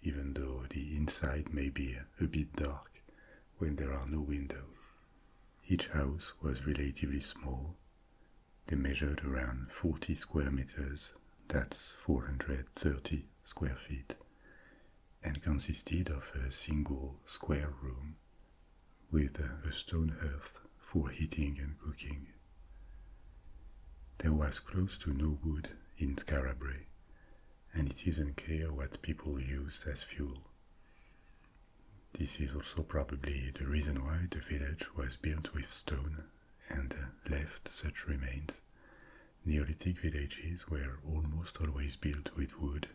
even though the inside may be a bit dark when there are no windows. Each house was relatively small. They measured around 40 square meters, that's 430 square feet, and consisted of a single square room with a stone hearth for heating and cooking. There was close to no wood in Skara Brae, and it is unclear what people used as fuel. This is also probably the reason why the village was built with stone and left such remains. Neolithic villages were almost always built with wood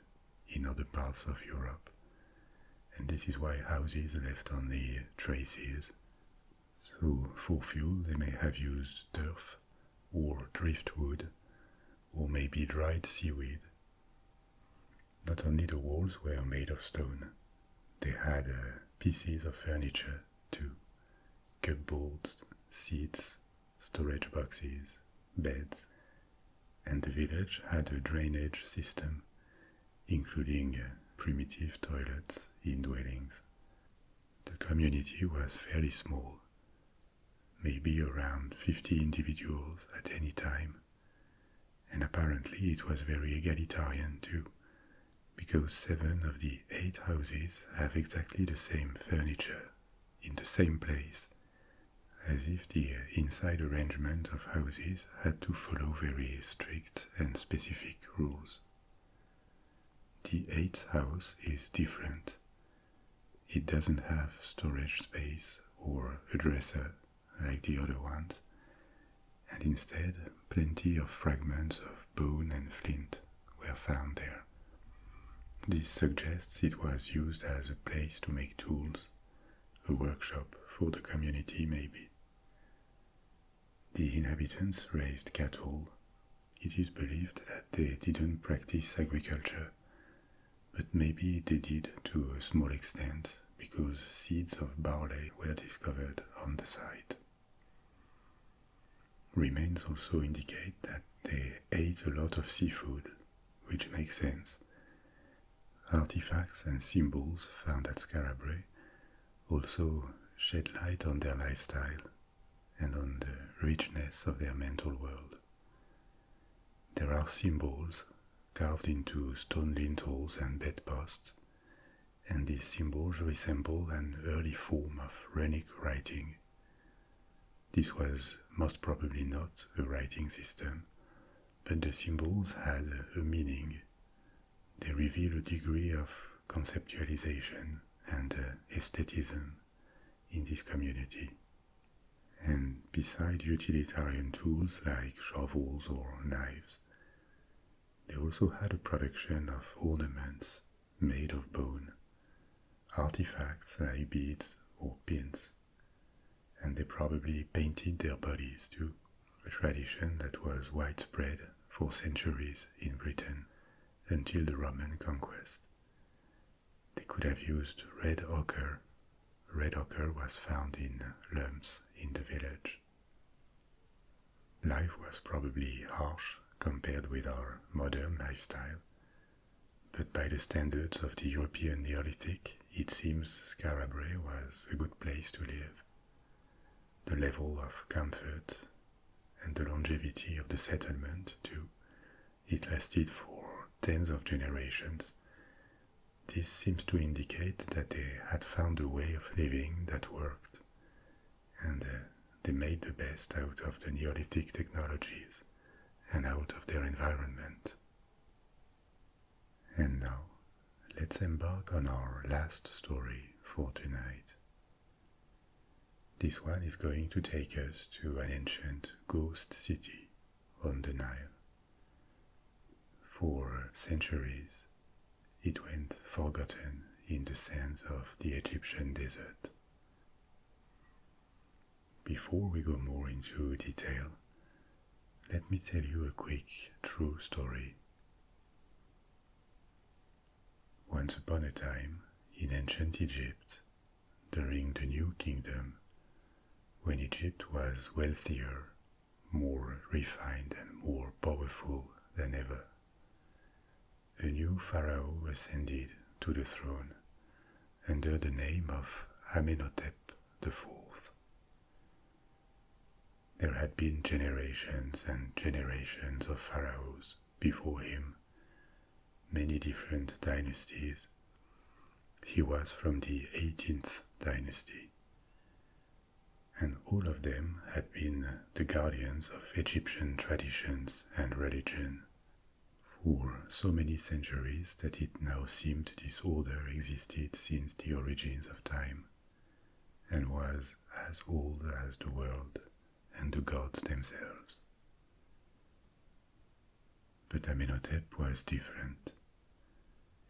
in other parts of Europe, and this is why houses left only traces. So for fuel they may have used turf or driftwood or maybe dried seaweed. Not only the walls were made of stone, they had pieces of furniture too, cupboards, seats, storage boxes, beds, and the village had a drainage system, including primitive toilets in dwellings. The community was fairly small, maybe around 50 individuals at any time, and apparently it was very egalitarian too, because 7 of the 8 houses have exactly the same furniture in the same place, as if the inside arrangement of houses had to follow very strict and specific rules. The 8th house is different. It doesn't have storage space or a dresser like the other ones, and instead plenty of fragments of bone and flint were found there. This suggests it was used as a place to make tools, a workshop for the community maybe. The inhabitants raised cattle. It is believed that they didn't practice agriculture, but maybe they did to a small extent because seeds of barley were discovered on the site. Remains also indicate that they ate a lot of seafood, which makes sense. Artifacts and symbols found at Skara Brae also shed light on their lifestyle. and on the richness of their mental world. There are symbols carved into stone lintels and bedposts, and these symbols resemble an early form of runic writing. This was most probably not a writing system, but the symbols had a meaning. They reveal a degree of conceptualization and aestheticism in this community. And beside utilitarian tools like shovels or knives, they also had a production of ornaments made of bone, artifacts like beads or pins, and they probably painted their bodies too, a tradition that was widespread for centuries in Britain until the Roman conquest. They could have used red ochre. Red ochre was found in lumps in the village. Life was probably harsh compared with our modern lifestyle, but by the standards of the European Neolithic, it seems Skara Brae was a good place to live. The level of comfort and the longevity of the settlement, too, it lasted for tens of generations. This seems to indicate that they had found a way of living that worked, and they made the best out of the Neolithic technologies and out of their environment. And now, let's embark on our last story for tonight. This one is going to take us to an ancient ghost city on the Nile. For centuries, it went forgotten in the sands of the Egyptian desert. Before we go more into detail, let me tell you a quick true story. Once upon a time, in ancient Egypt, during the New Kingdom, when Egypt was wealthier, more refined and more powerful than ever, a new pharaoh ascended to the throne under the name of Amenhotep IV. There had been generations and generations of pharaohs before him, many different dynasties. He was from the 18th dynasty, and all of them had been the guardians of Egyptian traditions and religion for so many centuries that it now seemed this order existed since the origins of time, and was as old as the world and the gods themselves. But Amenhotep was different,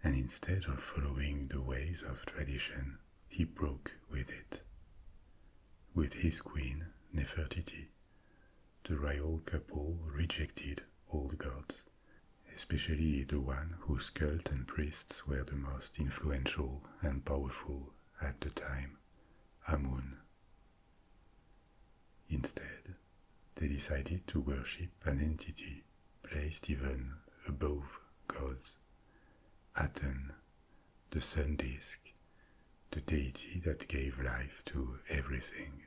and instead of following the ways of tradition, he broke with it. With his queen, Nefertiti, the royal couple rejected all gods, especially the one whose cult and priests were the most influential and powerful at the time, Amun. Instead, they decided to worship an entity placed even above gods, Aten, the sun disk, the deity that gave life to everything.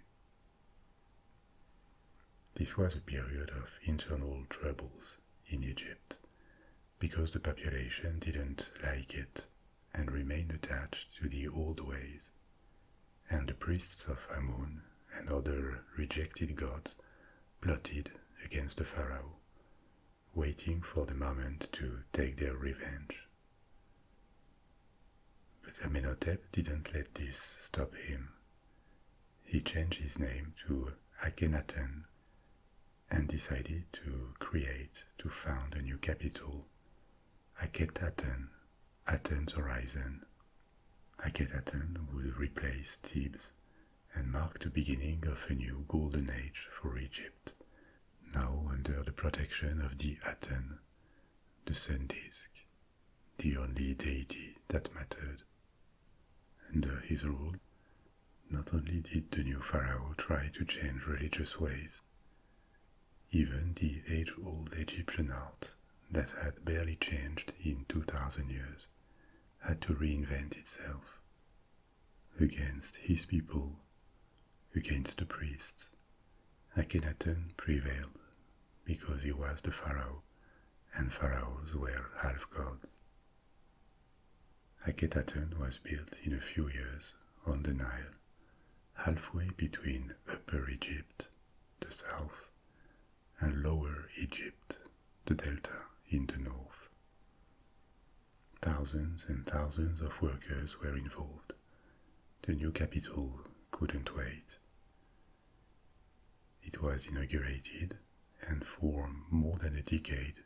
This was a period of internal troubles in Egypt, because the population didn't like it and remained attached to the old ways, and the priests of Amun and other rejected gods plotted against the pharaoh, waiting for the moment to take their revenge. But Amenhotep didn't let this stop him. He changed his name to Akhenaten and decided to found a new capital, Akhetaten, Aten's horizon. Akhetaten would replace Thebes and mark the beginning of a new golden age for Egypt, now under the protection of the Aten, the sun disk, the only deity that mattered. Under his rule, not only did the new pharaoh try to change religious ways, even the age-old Egyptian art that had barely changed in 2000 years had to reinvent itself against his people, against the priests, Akhenaten prevailed because he was the pharaoh, and pharaohs were half-gods. Akhetaten was built in a few years on the Nile, halfway between Upper Egypt, the south, and Lower Egypt, the delta in the north. Thousands and thousands of workers were involved. The new capital couldn't wait. It was inaugurated, and for more than a decade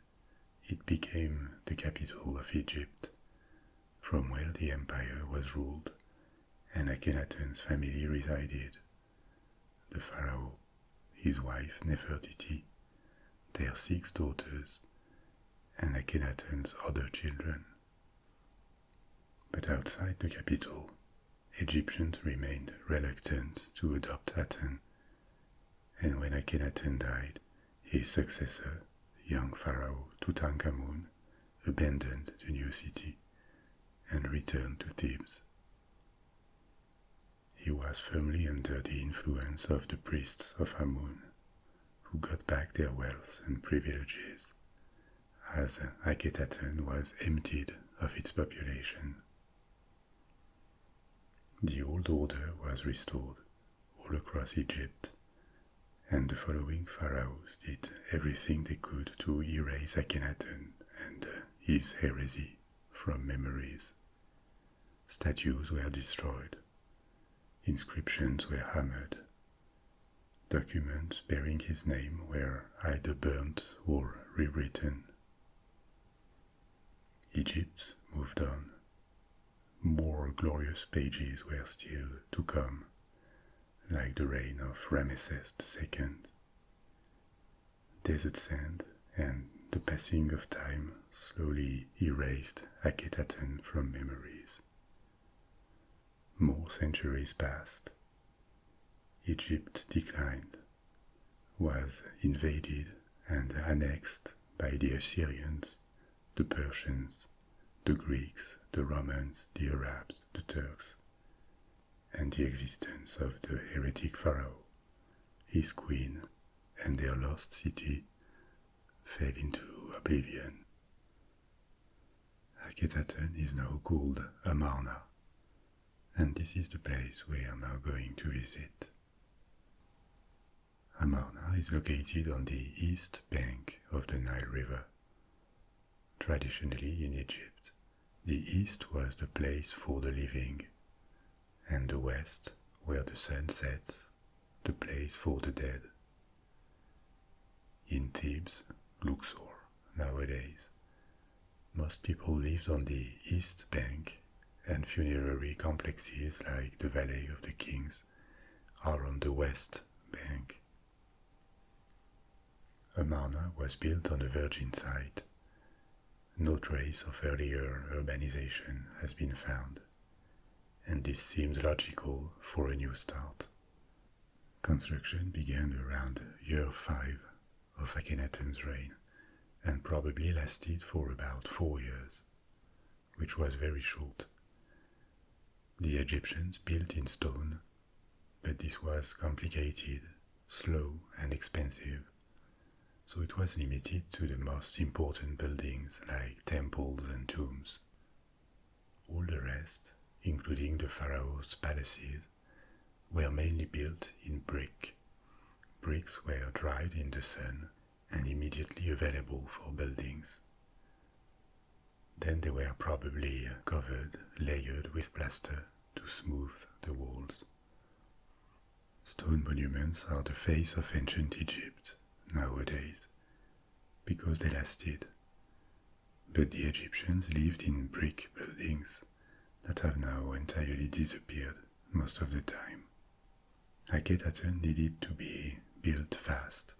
it became the capital of Egypt, from where the empire was ruled and Akhenaten's family resided. The pharaoh, his wife Nefertiti, their 6 daughters, and Akhenaten's other children. But outside the capital, Egyptians remained reluctant to adopt Aten, and when Akhenaten died, his successor, young pharaoh Tutankhamun, abandoned the new city and returned to Thebes. He was firmly under the influence of the priests of Amun, who got back their wealth and privileges, as Akhetaten was emptied of its population. The old order was restored all across Egypt, and the following pharaohs did everything they could to erase Akhenaten and his heresy from memories. Statues were destroyed, inscriptions were hammered, documents bearing his name were either burnt or rewritten. Egypt moved on. More glorious pages were still to come, like the reign of Ramesses II. Desert sand and the passing of time slowly erased Akhetaten from memories. More centuries passed. Egypt declined, was invaded and annexed by the Assyrians, the Persians, the Greeks, the Romans, the Arabs, the Turks, and the existence of the heretic Pharaoh, his queen, and their lost city fell into oblivion. Akhetaten is now called Amarna, and this is the place we are now going to visit. Amarna is located on the east bank of the Nile River. Traditionally in Egypt, the east was the place for the living, and the west, where the sun sets, the place for the dead. In Thebes, Luxor, nowadays, most people lived on the east bank, and funerary complexes like the Valley of the Kings are on the west bank. Amarna was built on a virgin site. No trace of earlier urbanization has been found, and this seems logical for a new start. Construction began around year 5 of Akhenaten's reign, and probably lasted for about 4 years, which was very short. The Egyptians built in stone, but this was complicated, slow, and expensive, so it was limited to the most important buildings like temples and tombs. All the rest, including the pharaoh's palaces, were mainly built in brick. Bricks were dried in the sun and immediately available for buildings. Then they were probably covered, layered with plaster to smooth the walls. Stone monuments are the face of ancient Egypt nowadays, because they lasted. But the Egyptians lived in brick buildings that have now entirely disappeared most of the time. Akhetaten needed to be built fast,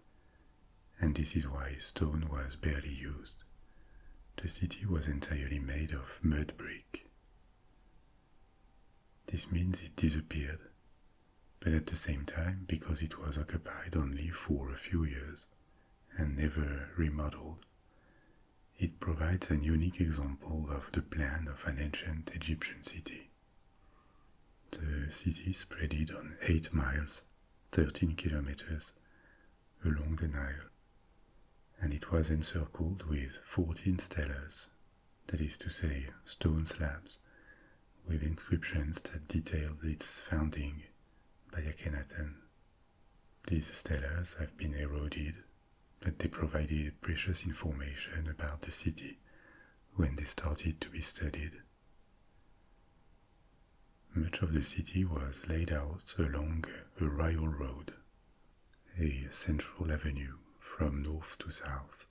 and this is why stone was barely used. The city was entirely made of mud brick. This means it disappeared, but at the same time, because it was occupied only for a few years and never remodeled, it provides an unique example of the plan of an ancient Egyptian city. The city spread on 8 miles, 13 kilometers, along the Nile, and it was encircled with 14 stelas, that is to say, stone slabs, with inscriptions that detailed its founding by Akhenaten. These stelas have been eroded, but they provided precious information about the city when they started to be studied. Much of the city was laid out along a royal road, a central avenue from north to south,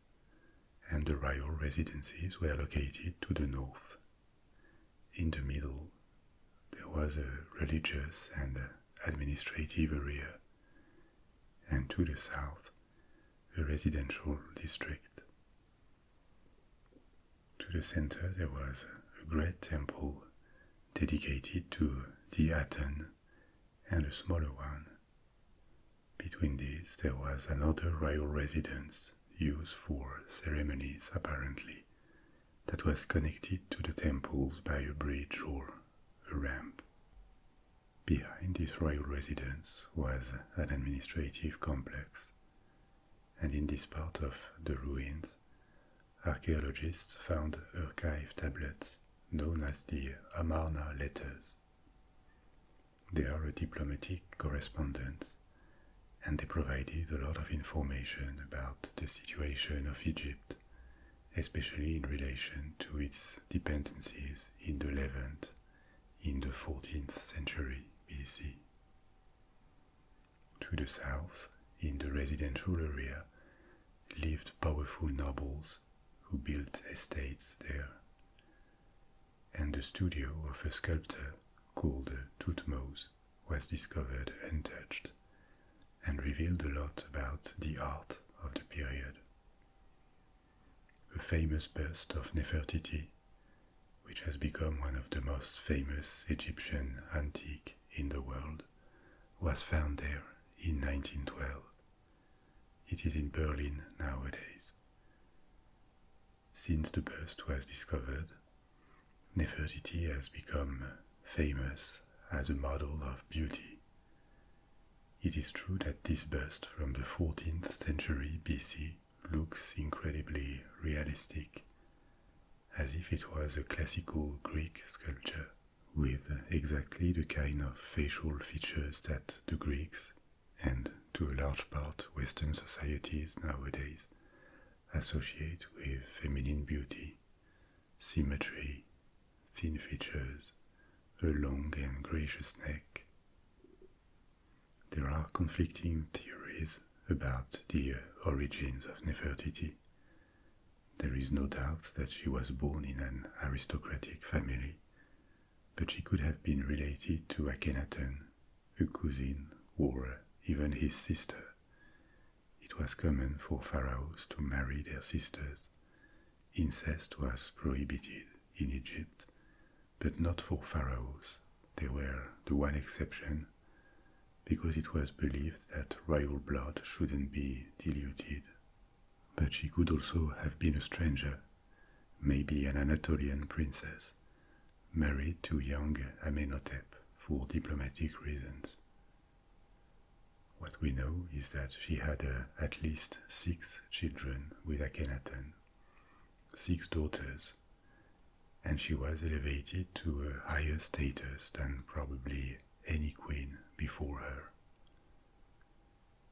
and the royal residences were located to the north. In the middle, there was a religious and administrative area, and to the south, a residential district. To the center, there was a great temple dedicated to the Aten and a smaller one. Between these, there was another royal residence used for ceremonies, apparently, that was connected to the temples by a bridge or a ramp. Behind this royal residence was an administrative complex, and in this part of the ruins, archaeologists found archive tablets known as the Amarna letters. They are a diplomatic correspondence, and they provided a lot of information about the situation of Egypt, especially in relation to its dependencies in the Levant in the 14th century BC. To the south, in the residential area, lived powerful nobles who built estates there, and the studio of a sculptor called Thutmose was discovered untouched and revealed a lot about the art of the period. A famous bust of Nefertiti, which has become one of the most famous Egyptian antique in the world, was found there in 1912. It is in Berlin nowadays. Since the bust was discovered, Nefertiti has become famous as a model of beauty. It is true that this bust from the 14th century BC looks incredibly realistic, as if it was a classical Greek sculpture with exactly the kind of facial features that the Greeks, and to a large part Western societies nowadays, associate with feminine beauty, symmetry, thin features, a long and gracious neck. There are conflicting theories about the origins of Nefertiti. There is no doubt that she was born in an aristocratic family, but she could have been related to Akhenaten, a cousin, or even his sister. It was common for pharaohs to marry their sisters. Incest was prohibited in Egypt, but not for pharaohs. They were the one exception, because it was believed that royal blood shouldn't be diluted. But she could also have been a stranger, maybe an Anatolian princess, married to young Amenhotep for diplomatic reasons. What we know is that she had at least 6 children with Akhenaten, 6 daughters, and she was elevated to a higher status than probably any queen before her.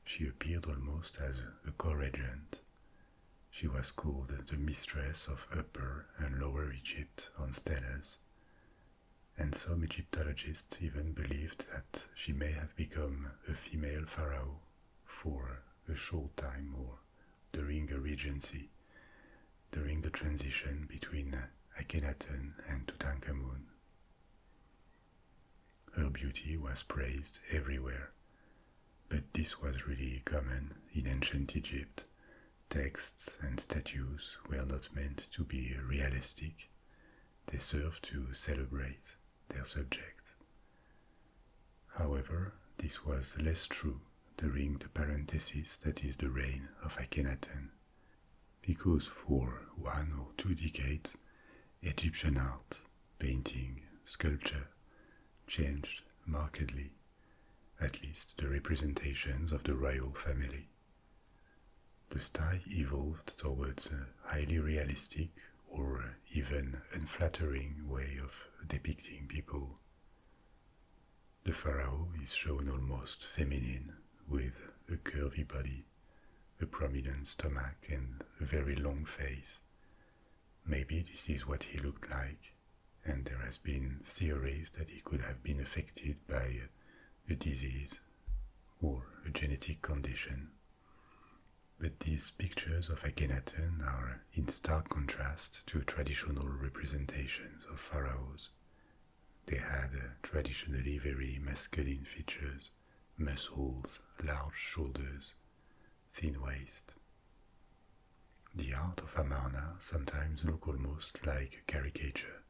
She appeared almost as a co-regent. She was called the mistress of Upper and Lower Egypt on stelas, and some Egyptologists even believed that she may have become a female pharaoh for a short time or during a regency, during the transition between Akhenaten and Tutankhamun. Her beauty was praised everywhere, but this was really common in ancient Egypt. Texts and statues were not meant to be realistic. They served to celebrate their subject. However, this was less true during the parenthesis that is the reign of Akhenaten, because for 1 or 2 decades, Egyptian art, painting, sculpture, changed markedly, at least the representations of the royal family. the style evolved towards a highly realistic or even unflattering way of depicting people. The pharaoh is shown almost feminine, with a curvy body, a prominent stomach, and a very long face. Maybe this is what he looked like, and there has been theories that he could have been affected by a disease or a genetic condition. But these pictures of Akhenaten are in stark contrast to traditional representations of pharaohs. They had traditionally very masculine features, muscles, large shoulders, thin waist. The art of Amarna sometimes look almost like a caricature.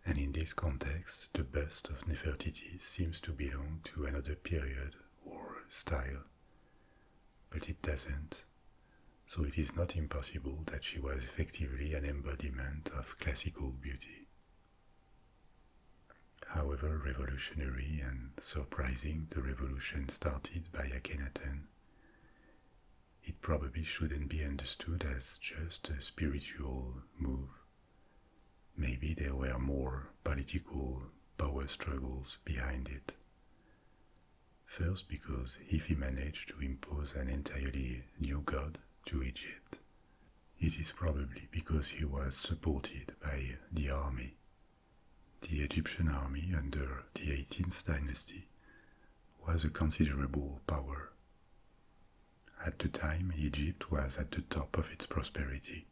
And in this context, the bust of Nefertiti seems to belong to another period or style. But it doesn't, so it is not impossible that she was effectively an embodiment of classical beauty. However revolutionary and surprising the revolution started by Akhenaten, it probably shouldn't be understood as just a spiritual move. Maybe there were more political power struggles behind it. First, because if he managed to impose an entirely new god to Egypt, it is probably because he was supported by the army. The Egyptian army under the 18th dynasty was a considerable power. At the time, Egypt was at the top of its prosperity.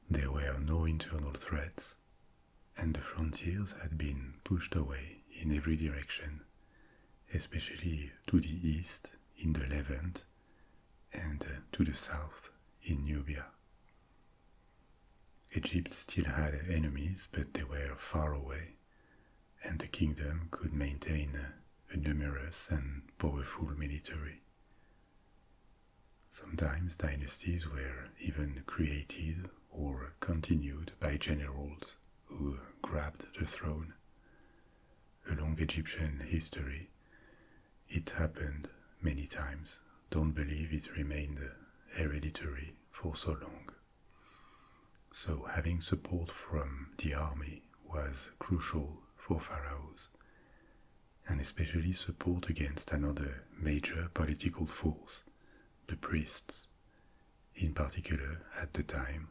There were no internal threats, and the frontiers had been pushed away in every direction, especially to the east in the Levant and to the south in Nubia. Egypt still had enemies, but they were far away, and the kingdom could maintain a numerous and powerful military. Sometimes dynasties were even created or continued by generals who grabbed the throne. Along Egyptian history, it happened many times. Don't believe it remained hereditary for so long. So having support from the army was crucial for pharaohs, and especially support against another major political force, the priests. In particular, at the time,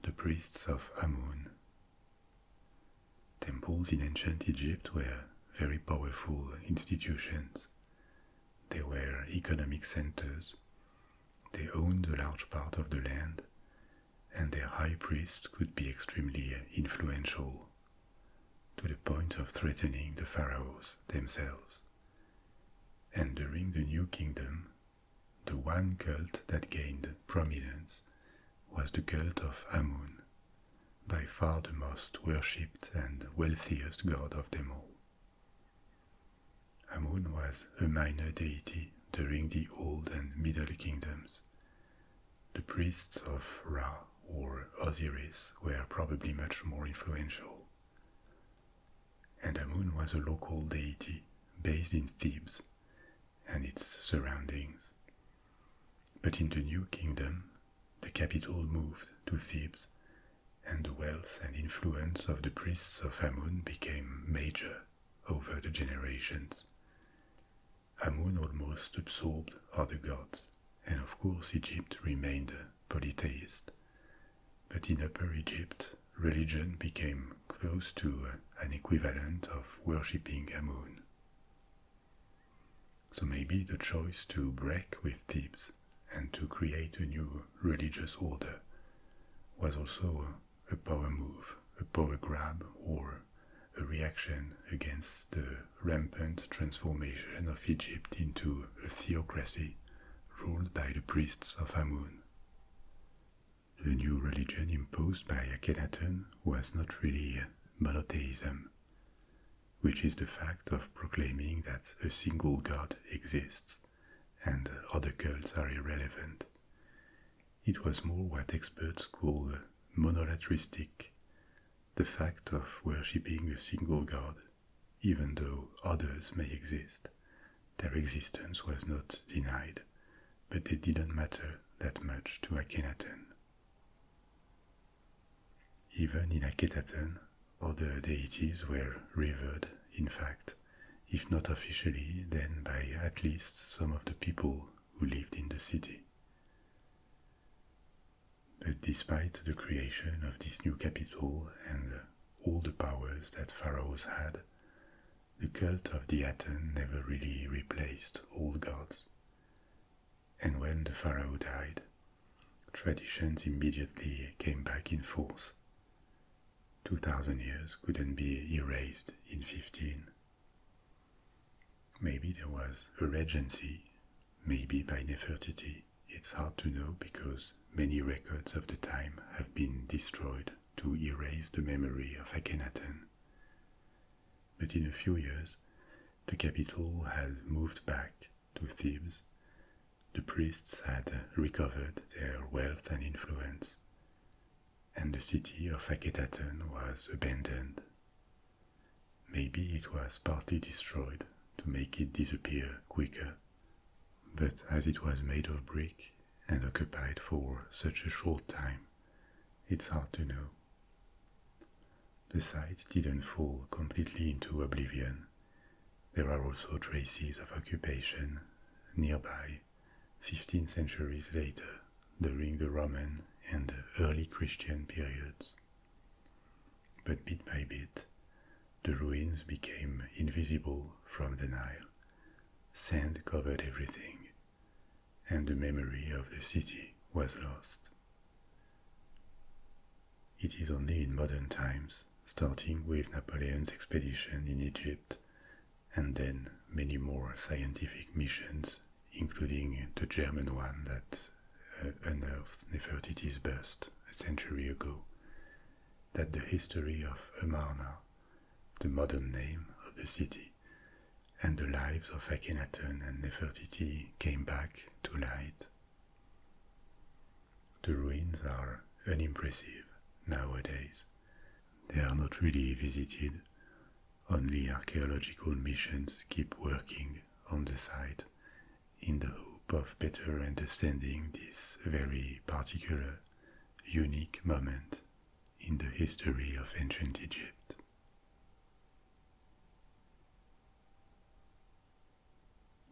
the priests of Amun. Temples in ancient Egypt were very powerful institutions. They were economic centers. They owned a large part of the land, and their high priests could be extremely influential, to the point of threatening the pharaohs themselves. And during the New Kingdom, the one cult that gained prominence was the cult of Amun, by far the most worshipped and wealthiest god of them all. Amun was a minor deity during the Old and Middle Kingdoms. The priests of Ra or Osiris were probably much more influential. And Amun was a local deity based in Thebes and its surroundings. But in the New Kingdom, the capital moved to Thebes, and the wealth and influence of the priests of Amun became major over the generations. Amun almost absorbed other gods, and of course Egypt remained polytheist. But in Upper Egypt, religion became close to an equivalent of worshipping Amun. So maybe the choice to break with Thebes and to create a new religious order was also a power move, a power grab, or a reaction against the rampant transformation of Egypt into a theocracy ruled by the priests of Amun. The new religion imposed by Akhenaten was not really monotheism, which is the fact of proclaiming that a single god exists and other cults are irrelevant. It was more what experts call monolatristic, the fact of worshipping a single god, even though others may exist. Their existence was not denied, but they didn't matter that much to Akhenaten. Even in Akhetaten, other deities were revered, in fact, if not officially, then by at least some of the people who lived in the city. But despite the creation of this new capital and all the powers that pharaohs had, the cult of the Aten never really replaced old gods. And when the pharaoh died, traditions immediately came back in force. 2000 years couldn't be erased in 15. Maybe there was a regency, maybe by Nefertiti. It's hard to know because many records of the time have been destroyed to erase the memory of Akhenaten. But in a few years, the capital had moved back to Thebes. The priests had recovered their wealth and influence, and the city of Akhetaten was abandoned. Maybe it was partly destroyed to make it disappear quicker, but as it was made of brick and occupied for such a short time, it's hard to know. The site didn't fall completely into oblivion. There are also traces of occupation nearby 15 centuries later during the Roman and early Christian periods. But bit by bit, the ruins became invisible from the Nile. Sand covered everything, and the memory of the city was lost. It is only in modern times, starting with Napoleon's expedition in Egypt, and then many more scientific missions, including the German one that unearthed Nefertiti's bust a century ago, that the history of Amarna, the modern name of the city, and the lives of Akhenaten and Nefertiti came back to light. The ruins are unimpressive nowadays. They are not really visited. Only archaeological missions keep working on the site in the hope of better understanding this very particular, unique moment in the history of ancient Egypt.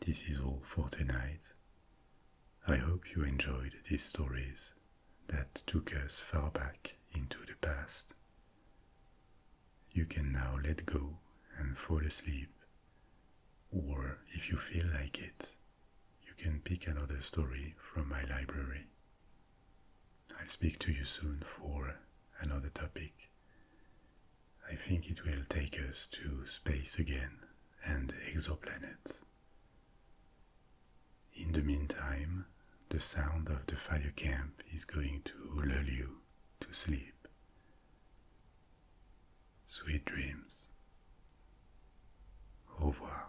This is all for tonight. I hope you enjoyed these stories that took us far back into the past. You can now let go and fall asleep, or if you feel like it, you can pick another story from my library. I'll speak to you soon for another topic. I think it will take us to space again and exoplanets. In the meantime, the sound of the fire camp is going to lull you to sleep. Sweet dreams. Au revoir.